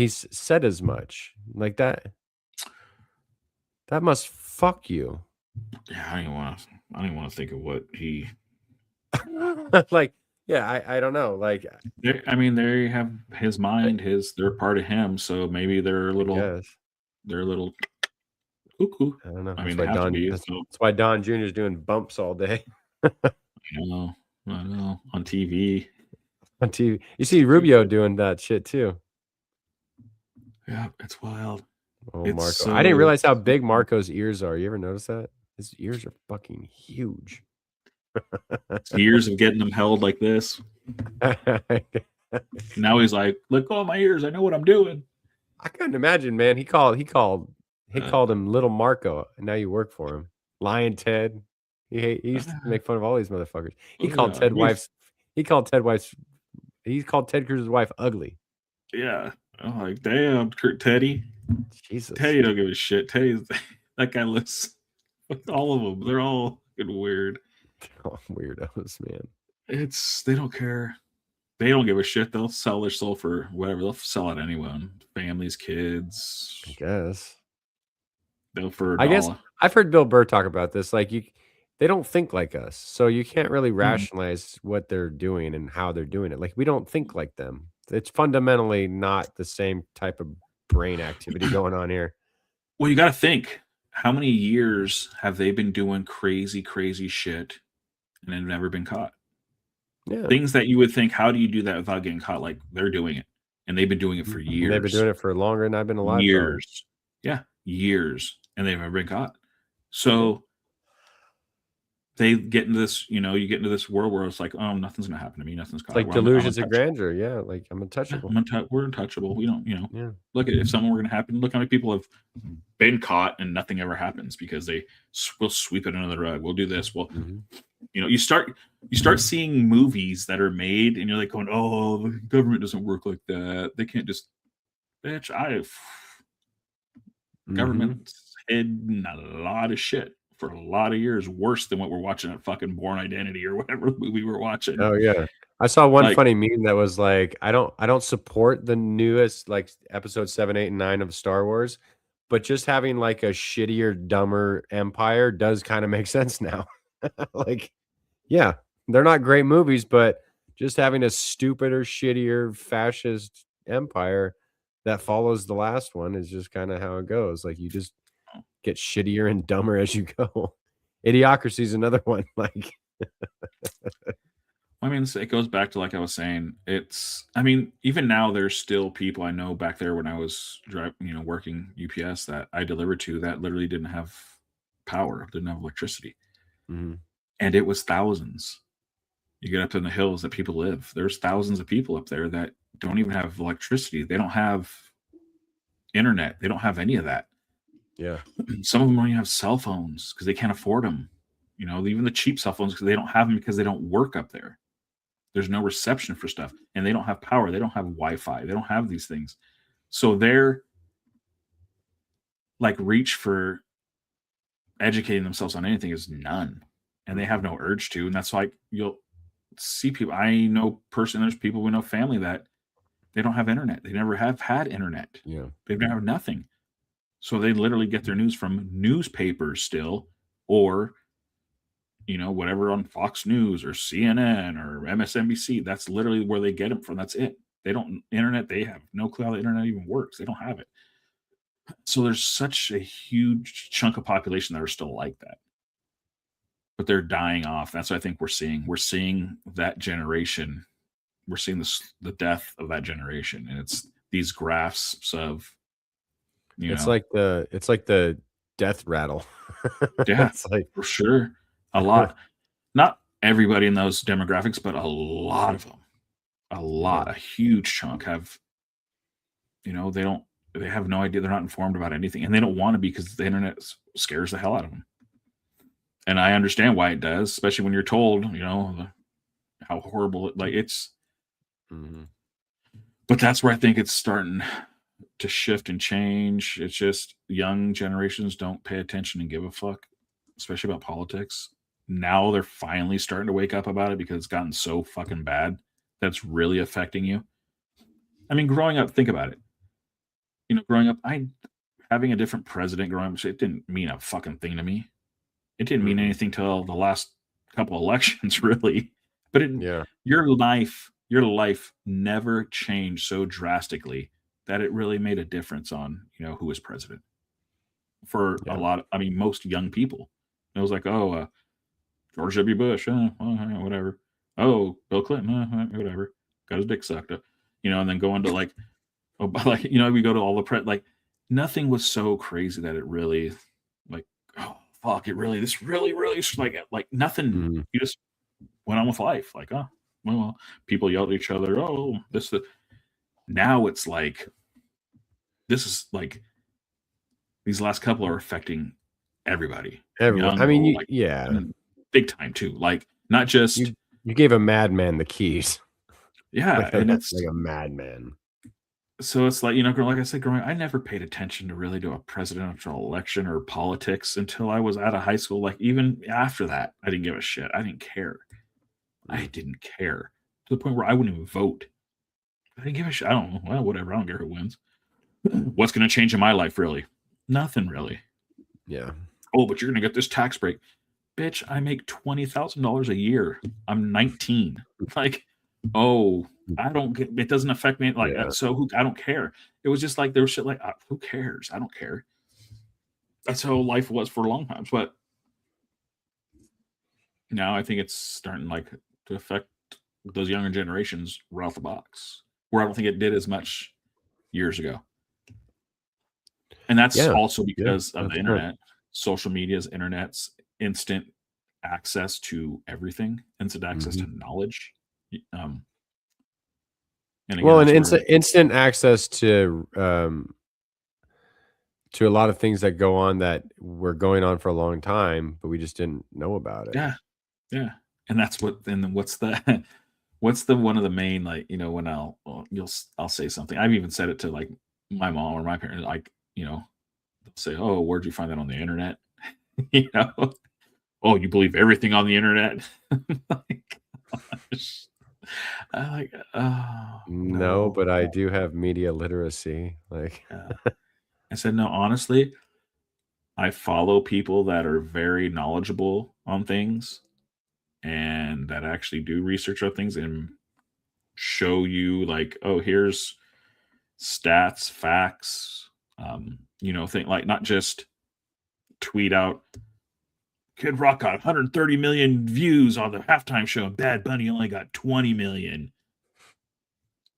as much. Like, that must fuck you. Yeah, I don't want to think of what he like. Yeah, I don't know. Like, I mean, they have his mind, they're part of him, so maybe they're a little cuckoo. I don't know. I mean, that's why Don Jr. is doing bumps all day. I know. On TV. You see Rubio doing that shit too. Yeah, it's wild. Oh, Marco. I didn't realize how big Marco's ears are. You ever notice that? His ears are fucking huge. Years of getting them held like this. Now he's like, "Look, all my ears. I know what I'm doing." I couldn't imagine, man. He called him Little Marco, and now you work for him. Lion Ted. He used to make fun of all these motherfuckers. He called Ted Cruz's wife ugly. Yeah. I'm like, damn, Teddy. Jesus. Teddy don't give a shit. That guy looks like all of them. They're all weird. Oh, weirdos, man. They don't care. They don't give a shit. They'll sell their soul for whatever. They'll sell it anyway. Families, kids. I guess. They'll for I guess I've heard Bill Burr talk about this. Like, they don't think like us. So you can't really rationalize what they're doing and how they're doing it. Like, we don't think like them. It's fundamentally not the same type of brain activity going on here. Well, you got to think, how many years have they been doing crazy, crazy shit and have never been caught? Yeah. Things that you would think, how do you do that without getting caught? Like, they're doing it, and they've been doing it for years. And they've been doing it for longer than I've been alive. Years. Yeah, years. And they've never been caught. So they get into this, you get into this world where it's like, oh, nothing's going to happen to me. Nothing's caught. It's like delusions of grandeur. Yeah, like I'm untouchable. We're untouchable. We don't, look at it. If something were going to happen, look how many people have been caught and nothing ever happens because they will sweep it under the rug. We'll do this. Well, you start seeing movies that are made and you're like going, oh, the government doesn't work like that. They can't just, bitch, government's hidden a lot of shit for a lot of years, worse than what we're watching at fucking Bourne Identity or whatever movie we're watching. Oh yeah. I saw one funny meme that was like, I don't support the newest like episode 7, 8, and 9 of Star Wars, but just having like a shittier, dumber empire does kind of make sense now. Like, yeah, they're not great movies, but just having a stupider, shittier, fascist empire that follows the last one is just kind of how it goes. Like, you just get shittier and dumber as you go. Idiocracy is another one. Like, I mean, it goes back to, like I was saying, even now there's still people I know back there when I was working UPS that I delivered to that literally didn't have power, didn't have electricity. And it was thousands. You get up in the hills that people live. There's thousands of people up there that don't even have electricity. They don't have internet. They don't have any of that. Yeah. Some of them don't even have cell phones because they can't afford them. Even the cheap cell phones, because they don't have them because they don't work up there. There's no reception for stuff, and they don't have power. They don't have Wi-Fi. They don't have these things. So their reach for educating themselves on anything is none, and they have no urge to. And that's why you'll see people. I know personally, there's people we know, family, that they don't have internet. They never have had internet. Yeah. They've never had nothing. So they literally get their news from newspapers still, or whatever on Fox News or CNN or MSNBC. That's literally where they get them from. That's it. They don't internet. They have no clue how the internet even works. They don't have it. So there's such a huge chunk of population that are still like that, but they're dying off. That's what I think we're seeing. We're seeing that generation. We're seeing the death of that generation, and it's these graphs of. It's like the death rattle. Yeah, it's like, for sure. A lot, not everybody in those demographics, but a lot of them, a huge chunk have, they have no idea. They're not informed about anything, and they don't want to be because the internet scares the hell out of them. And I understand why it does, especially when you're told, how horrible it's. But that's where I think it's starting to shift and change. It's just young generations don't pay attention and give a fuck, especially about politics. Now they're finally starting to wake up about it because it's gotten so fucking bad that's really affecting you. I mean, growing up, think about it. Growing up, having a different president growing up, it didn't mean a fucking thing to me. It didn't mean anything till the last couple of elections, really. But your life never changed so drastically that it really made a difference on, who was president. For most young people. It was like, oh, George W. Bush, whatever. Oh, Bill Clinton, whatever. Got his dick sucked up. And then go into we go to all the nothing was so crazy that it really, oh, fuck, this really, like nothing. You just went on with life. Like, oh, well, people yelled at each other. Oh, now it's like, this is like, these last couple are affecting everybody. Everyone. Young, I mean, big time too. Like, not just you gave a madman the keys. Yeah, and it's like a madman. So it's like, like I said, growing, I never paid attention to really to a presidential election or politics until I was out of high school. Like, even after that, I didn't give a shit. I didn't care. I didn't care to the point where I wouldn't even vote. I didn't give a shit. I don't know. Well, whatever. I don't care who wins. What's going to change in my life, really? Nothing, really. Yeah. Oh, but you're going to get this tax break. bitch, I make $20,000 a year. I'm 19. Like, oh, I don't get it. Doesn't affect me. Like, so I don't care. It was just like there was shit like, who cares? I don't care. That's how life was for a long time. But now I think it's starting like to affect those younger generations right off the box, where I don't think it did as much years ago. And that's also because of the internet, social media's internet's instant access to everything, instant access to knowledge. And again, instant access to a lot of things that go on that were going on for a long time, but we just didn't know about it. Yeah. And that's what. And then what's the one of the main, like, you know, when I'll say something. I've even said it to like my mom or my parents, like, you know, they'll say, "Oh, where'd you find that on the internet?" You know, "Oh, you believe everything on the internet?" Like, gosh. I'm like, oh no, but I do have media literacy. Like, I said, no, honestly, I follow people that are very knowledgeable on things and that actually do research on things and show you like, oh, here's stats, facts, you know, think like not just tweet out Kid Rock got 130 million views on the halftime show and Bad Bunny only got 20 million.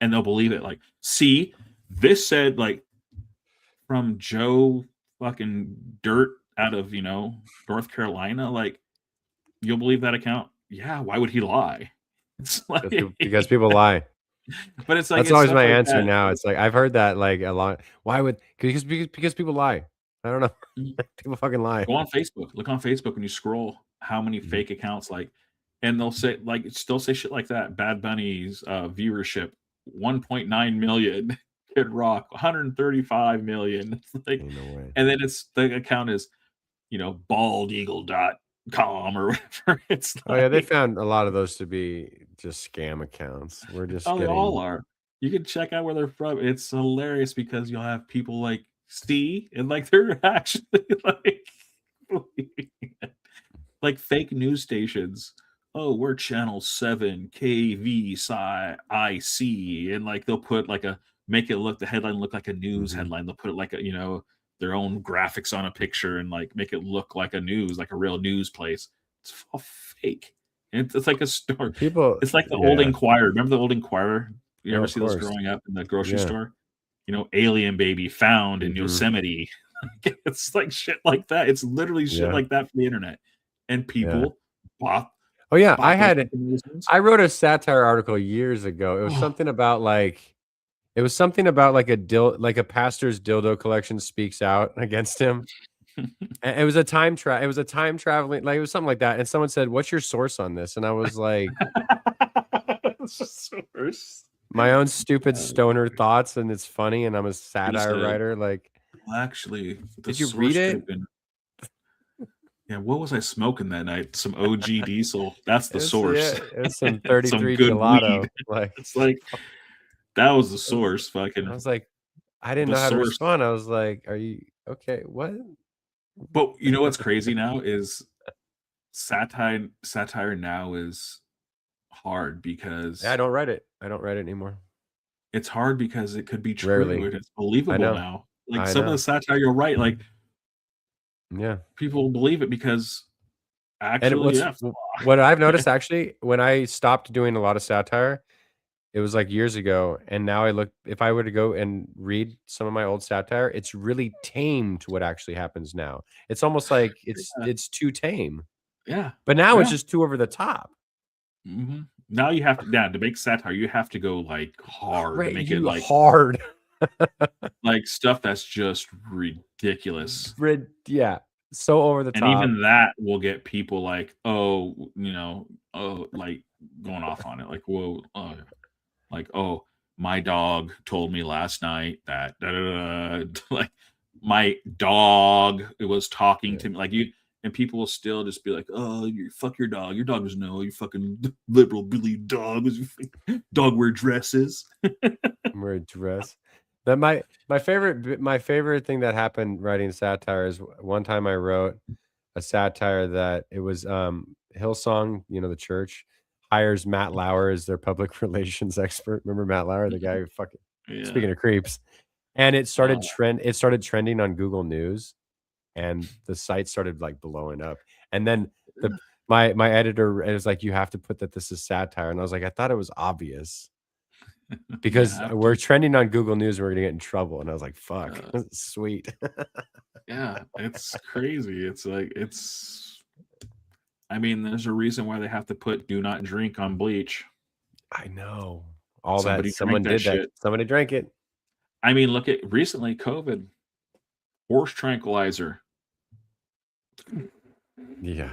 And they'll believe it. Like, see, this said like from Joe fucking Dirt out of, you know, North Carolina, like, you'll believe that account? Yeah, why would he lie? It's like, because people lie. But it's like that's always my answer that. Now. It's like I've heard that like a lot. Why would because people lie? I don't know. People fucking lie. Go on Facebook. Look on Facebook when you scroll how many fake accounts like, and they'll say like still say shit like that. Bad Bunny's viewership 1.9 million. Kid Rock 135 million. Like, no way. And then it's the account is, you know, baldeagle.com or whatever. It's like, yeah, they found a lot of those to be just scam accounts. We're just they all are. You can check out where they're from. It's hilarious because you'll have people like see and like they're actually like fake news stations. Oh, we're channel 7 KVIC, and like they'll put like make it look, the headline look like a news headline. They'll put it like a, you know, their own graphics on a picture and like make it look like a news, like a real news place. It's all fake. It's like a story. It's like the old Inquirer. Remember the old Inquirer? You ever see those growing up in the grocery store? You know, alien baby found in Yosemite. It's like shit like that. It's literally shit like that for the internet. And people bought. Oh yeah, I wrote a satire article years ago. It was something about like a pastor's dildo collection speaks out against him. And it was a time traveling, like it was something like that. And someone said, "What's your source on this?" And I was like, "Source." My own stupid stoner thoughts, and it's funny, and I'm a satire writer. Like, well, actually, did you read it? Yeah, what was I smoking that night? Some OG Diesel. That's the source. Yeah, it's some 33 gelato. Like, it's like that was the source. Fucking. I was like, I didn't know how to respond. I was like, "Are you okay? What?" But you know what's crazy now is satire now is hard because I don't write it. I don't write it anymore. It's hard because it could be true. Rarely. It's believable now. Like some of the satire you're right. Like, yeah, people believe it because actually, what I've noticed actually when I stopped doing a lot of satire, it was like years ago, and now if I were to go and read some of my old satire, it's really tame to what actually happens now. It's almost like it's too tame. Yeah. But now it's just too over the top. Mm-hmm. Now you have to make satire, you have to go like hard to make it like hard. Like stuff that's just ridiculous. Yeah. So over the top. And even that will get people like, oh, you know, oh, like going off on it. Like, whoa, like, oh, my dog told me last night that like my dog was talking to me, like you, and people will still just be like, oh, you fuck your dog. Your dog doesn't know. You fucking liberal Billy dog. Dog wear dresses. Wear a dress. That my favorite thing that happened writing satire is one time I wrote a satire that it was Hillsong, the church, hires Matt Lauer as their public relations expert. Remember Matt Lauer, the guy who fucking speaking of creeps. And it started trending on Google News, and the site started like blowing up. And then my editor was like, "You have to put that this is satire," and I was like, "I thought it was obvious." Because we're trending on Google News, and we're gonna get in trouble. And I was like, "Fuck, sweet." Yeah, it's crazy. It's like I mean, there's a reason why they have to put "do not drink" on bleach. I know Someone did that. Somebody drank it. I mean, look at recently COVID, horse tranquilizer. Yeah,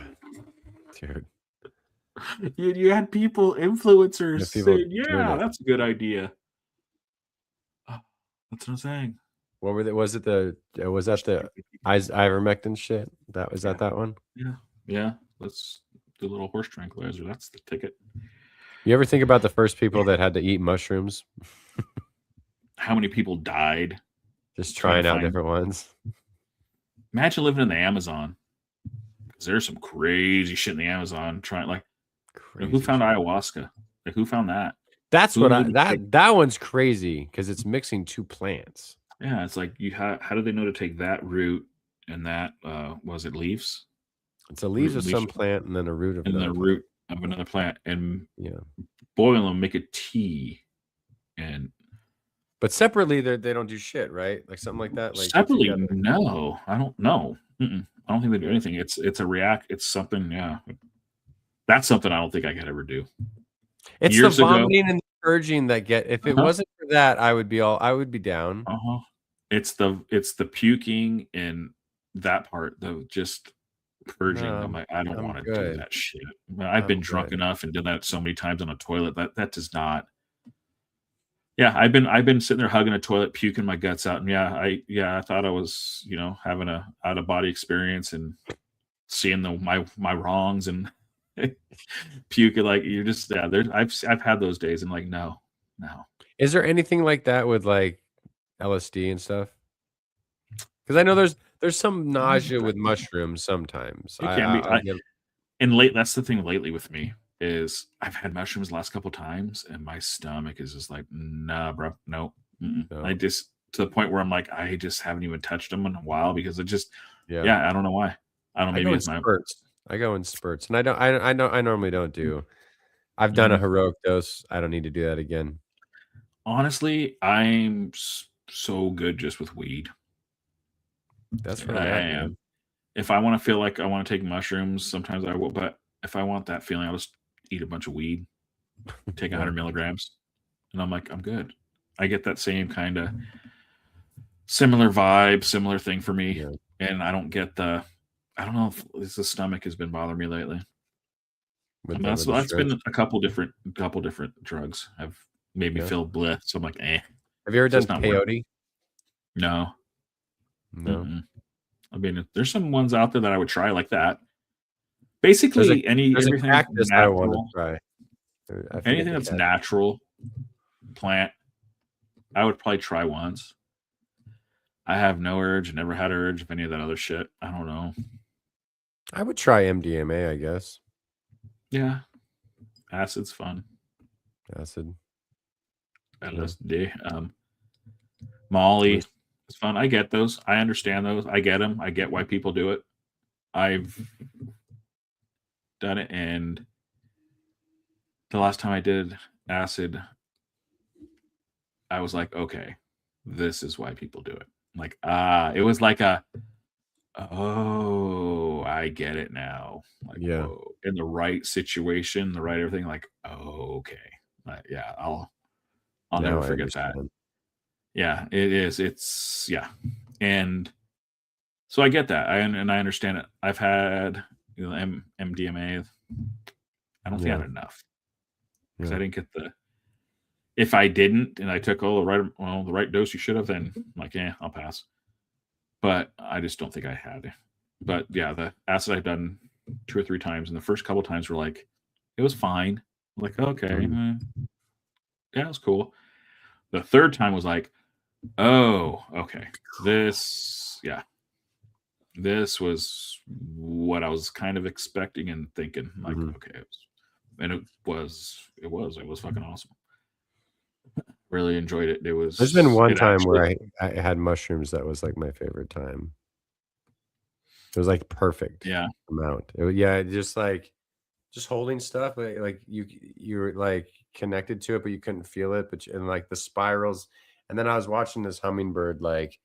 dude. You had influencers saying, "Yeah, that's a good idea." That's what I'm saying. What were was that the ivermectin shit? That one? Yeah. Let's do a little horse tranquilizer. That's the ticket. You ever think about the first people that had to eat mushrooms? How many people died just trying out different ones? Imagine living in the Amazon. Because there's some crazy shit in the Amazon. Who found ayahuasca? Like, who found that? That's that one's crazy because it's mixing two plants. Yeah, it's like how do they know to take that root and that was it leaves? It's a leaves of some plant and then a root of another root of another plant, and boil them, make a tea, but separately they don't do shit, right? Like something like that. Like separately, no, I don't know. I don't think they do anything. It's something. Yeah, that's something I don't think I could ever do. It's the vomiting and the purging that get. If it wasn't for that, I would be down. It's the puking and that part, though, just purging. I'm like, I don't want to do that shit. I've been drunk enough and done that so many times on a toilet that does not. Yeah, I've been sitting there hugging a toilet, puking my guts out, and I thought I was having a out of body experience and seeing my wrongs and puking. Like, you're just I've had those days and like no. Is there anything like that with like LSD and stuff? Because I know there's some nausea with mushrooms sometimes. It can be. And that's the thing lately with me is I've had mushrooms the last couple times and my stomach is just like, nah, bro, no. I just to the point where I'm like, I just haven't even touched them in a while because it just I don't know why. I don't know. Maybe it's my spurts. I go in spurts, and I normally don't do. I've done a heroic dose. I don't need to do that again. Honestly, I'm so good just with weed. That's what I am. If I want to feel like I want to take mushrooms, sometimes I will. But if I want that feeling, I'll just eat a bunch of weed, take 100 milligrams, and I'm like, I'm good. I get that same kind of similar vibe, similar thing for me, and I don't get I don't know if the stomach has been bothering me lately. That's been a couple different drugs have made me feel bleh. So I'm like, eh. Have you ever done peyote? No. No. I mean, there's some ones out there that I would try like that. Basically, everything cactus I want to try. Anything that's natural plant, I would probably try once. I have no urge, never had urge of any of that other shit. I don't know. I would try MDMA, I guess. Yeah. Acid's fun. Acid. LSD. Molly is fun. I get those. I understand those. I get them. I get why people do it. I've done it, and the last time I did acid, I was like, okay, this is why people do it. Like, it was like I get it now. Like, whoa. In the right situation, the right everything, like, okay. I'll never forget that. Yeah, it is. It's and so I get that. I understand it. I've had MDMA. I don't think I had enough because I didn't get the. If I didn't and I took the right dose you should have, then I'm like, I'll pass. But I just don't think I had. But yeah, the acid I've done 2 or 3 times, and the first couple times were like, it was fine. I'm like, okay, yeah, it was cool. The third time was like, oh, okay, this, this was what I was kind of expecting and thinking. Like, okay, and it was fucking awesome. Really enjoyed it. There's been one time where I had mushrooms that was like my favorite time. It was like perfect amount. Just holding stuff like you were like connected to it, but you couldn't feel it. And like the spirals, and then I was watching this hummingbird like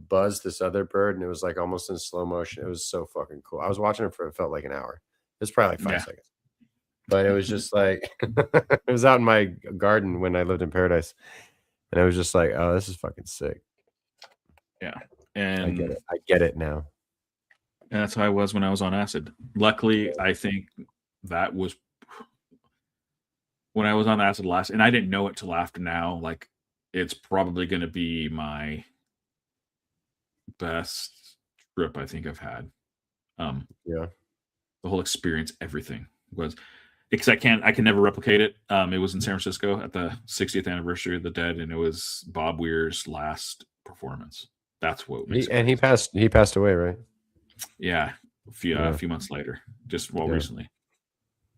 buzz this other bird, and it was like almost in slow motion. It was so fucking cool. I was watching it it felt like an hour. It was probably like 5 seconds, but it was just like it was out in my garden when I lived in Paradise, and I was just like, oh, this is fucking sick. Yeah, and I get it now. And that's how I was when I was on acid. Luckily, I think that was when I was on acid last, and I didn't know it till after now. Like, it's probably going to be my best trip I think I've had. The whole experience, everything was, because I can never replicate it. It was in San Francisco at the 60th anniversary of the Dead, and it was Bob Weir's last performance. That's what makes he passed away, right? Yeah, a few months later, just recently.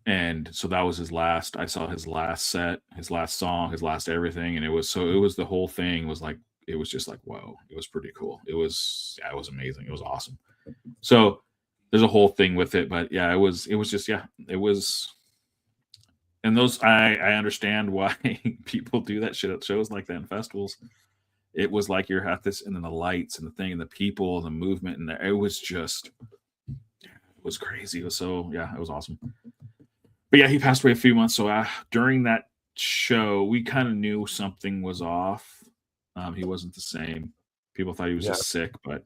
And so that was his last. I saw his last set, his last song, his last everything, and it was the whole thing was like, it was just like, whoa, it was pretty cool. It was amazing. It was awesome. So there's a whole thing with it, but yeah, it was just it was. And those, I understand why people do that shit at shows like that and festivals. It was like you're at this, and then the lights and the thing and the people and the movement, and it was crazy. It was it was awesome. But yeah, he passed away a few months. So during that show, we kind of knew something was off. He wasn't the same. People thought he was just sick, but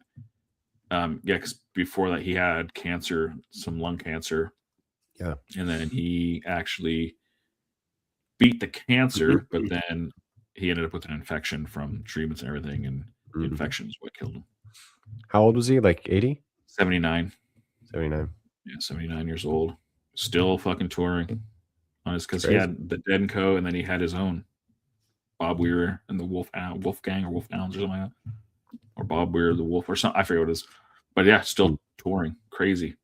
because before that he had cancer, some lung cancer. Yeah, and then he actually beat the cancer, but then he ended up with an infection from treatments and everything, and the infection is what killed him. How old was he? Like 80? 79. 79. Yeah, 79 years old. Still fucking touring. Because he had the Dead & Co. and then he had his own. Bob Weir and the Wolfgang or Wolf Downs or something like that. Or Bob Weir, the Wolf, or something. I forget what it is. But yeah, still touring. Crazy.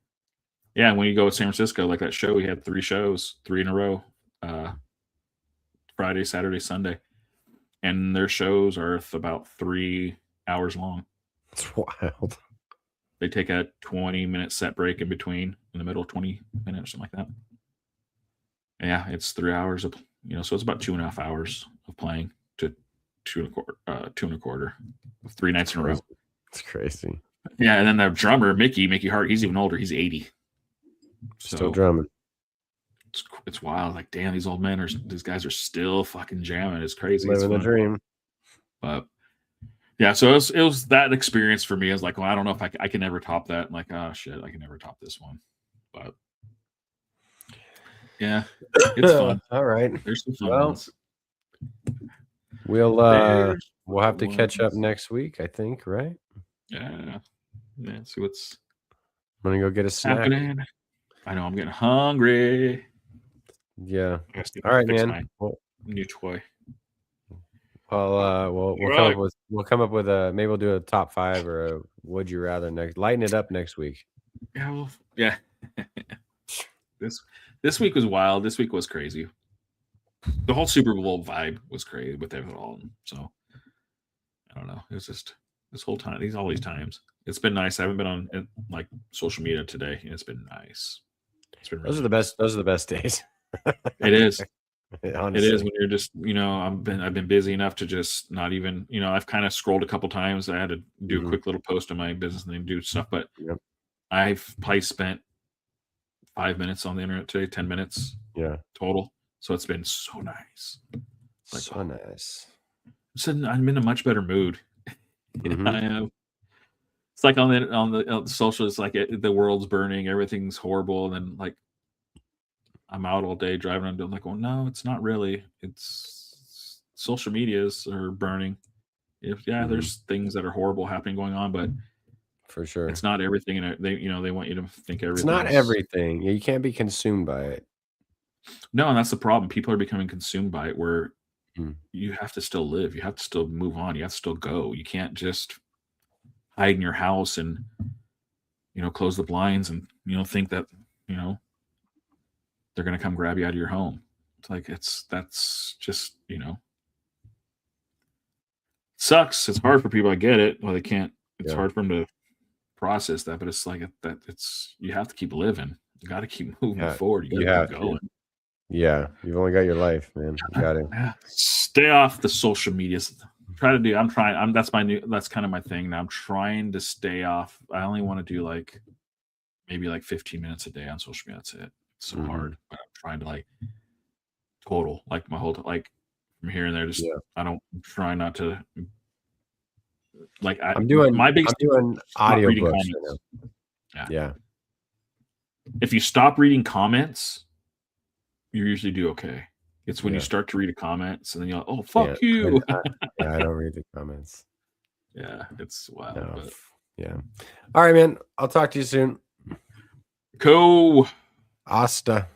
Yeah, and when you go to San Francisco, like that show, he had 3 shows, 3 in a row. Friday, Saturday, Sunday. And their shows are about 3 hours long. That's wild. They take a 20-minute set break in between, in the middle, 20 minutes, something like that. And yeah, it's 3 hours of, so it's about 2.5 hours of playing to 2.25, 3 nights in a row. It's crazy. Yeah, and then the drummer, Mickey Hart, he's even older. He's 80. Still drumming. It's wild. Like, damn, these guys are still fucking jamming. It's crazy. Living the dream. But yeah, so it was that experience for me. I was like, well, I don't know if I can never top that. I'm like, oh shit, I can never top this one. But yeah, it's fun. All right. There's some fun ones. We'll have to catch up next week, I think, right? Yeah. See what's I'm gonna go get a snack. Happening. I know I'm getting hungry. Yeah. All right, man. New toy. Well, we'll come up with maybe we'll do a top 5 or a would you rather next. Lighten it up next week. Yeah, well, yeah. This week was wild. This week was crazy. The whole Super Bowl vibe was crazy with it all. So I don't know. It was just this whole time. All these times. It's been nice. I haven't been on like social media today, and it's been nice. It's been those are the best. Those are the best days. It is. Honestly. It is when you're just, I've been busy enough to just not even, I've kind of scrolled a couple times. I had to do a quick little post on my business and then do stuff, but I've probably spent 5 minutes on the internet today, 10 minutes total. So it's been so nice. Like, so nice. I'm in a much better mood. I am. It's like on the social, it's like the world's burning, everything's horrible, and then like I'm out all day driving and I'm like, well, no, it's not really. It's social medias are burning. There's things that are horrible happening going on, but for sure, it's not everything. And they want you to think everything. It's not everything. You can't be consumed by it. No, and that's the problem. People are becoming consumed by it. Where you have to still live. You have to still move on. You have to still go. You can't just hide in your house and close the blinds and, think that, they're going to come grab you out of your home. It's like, that's just, sucks. It's hard for people. I get it. Well, they can't, it's hard for them to process that, but it's like you have to keep living. You got to keep moving forward. You got to keep going. Yeah. You've only got your life, man. You got it. Stay off the social medias. That's kind of my thing now. I'm trying to stay off. I only want to do maybe 15 minutes a day on social media. That's it. It's so hard, but I'm trying to total, my whole, from here and there, just, I'm trying not to, I'm doing audiobooks. Yeah. If you stop reading comments, you usually do okay. It's when you start to read the comments and then you're like, oh, fuck you. I don't read the comments. Yeah, it's wild. No. But... Yeah. All right, man. I'll talk to you soon. Cool. Asta.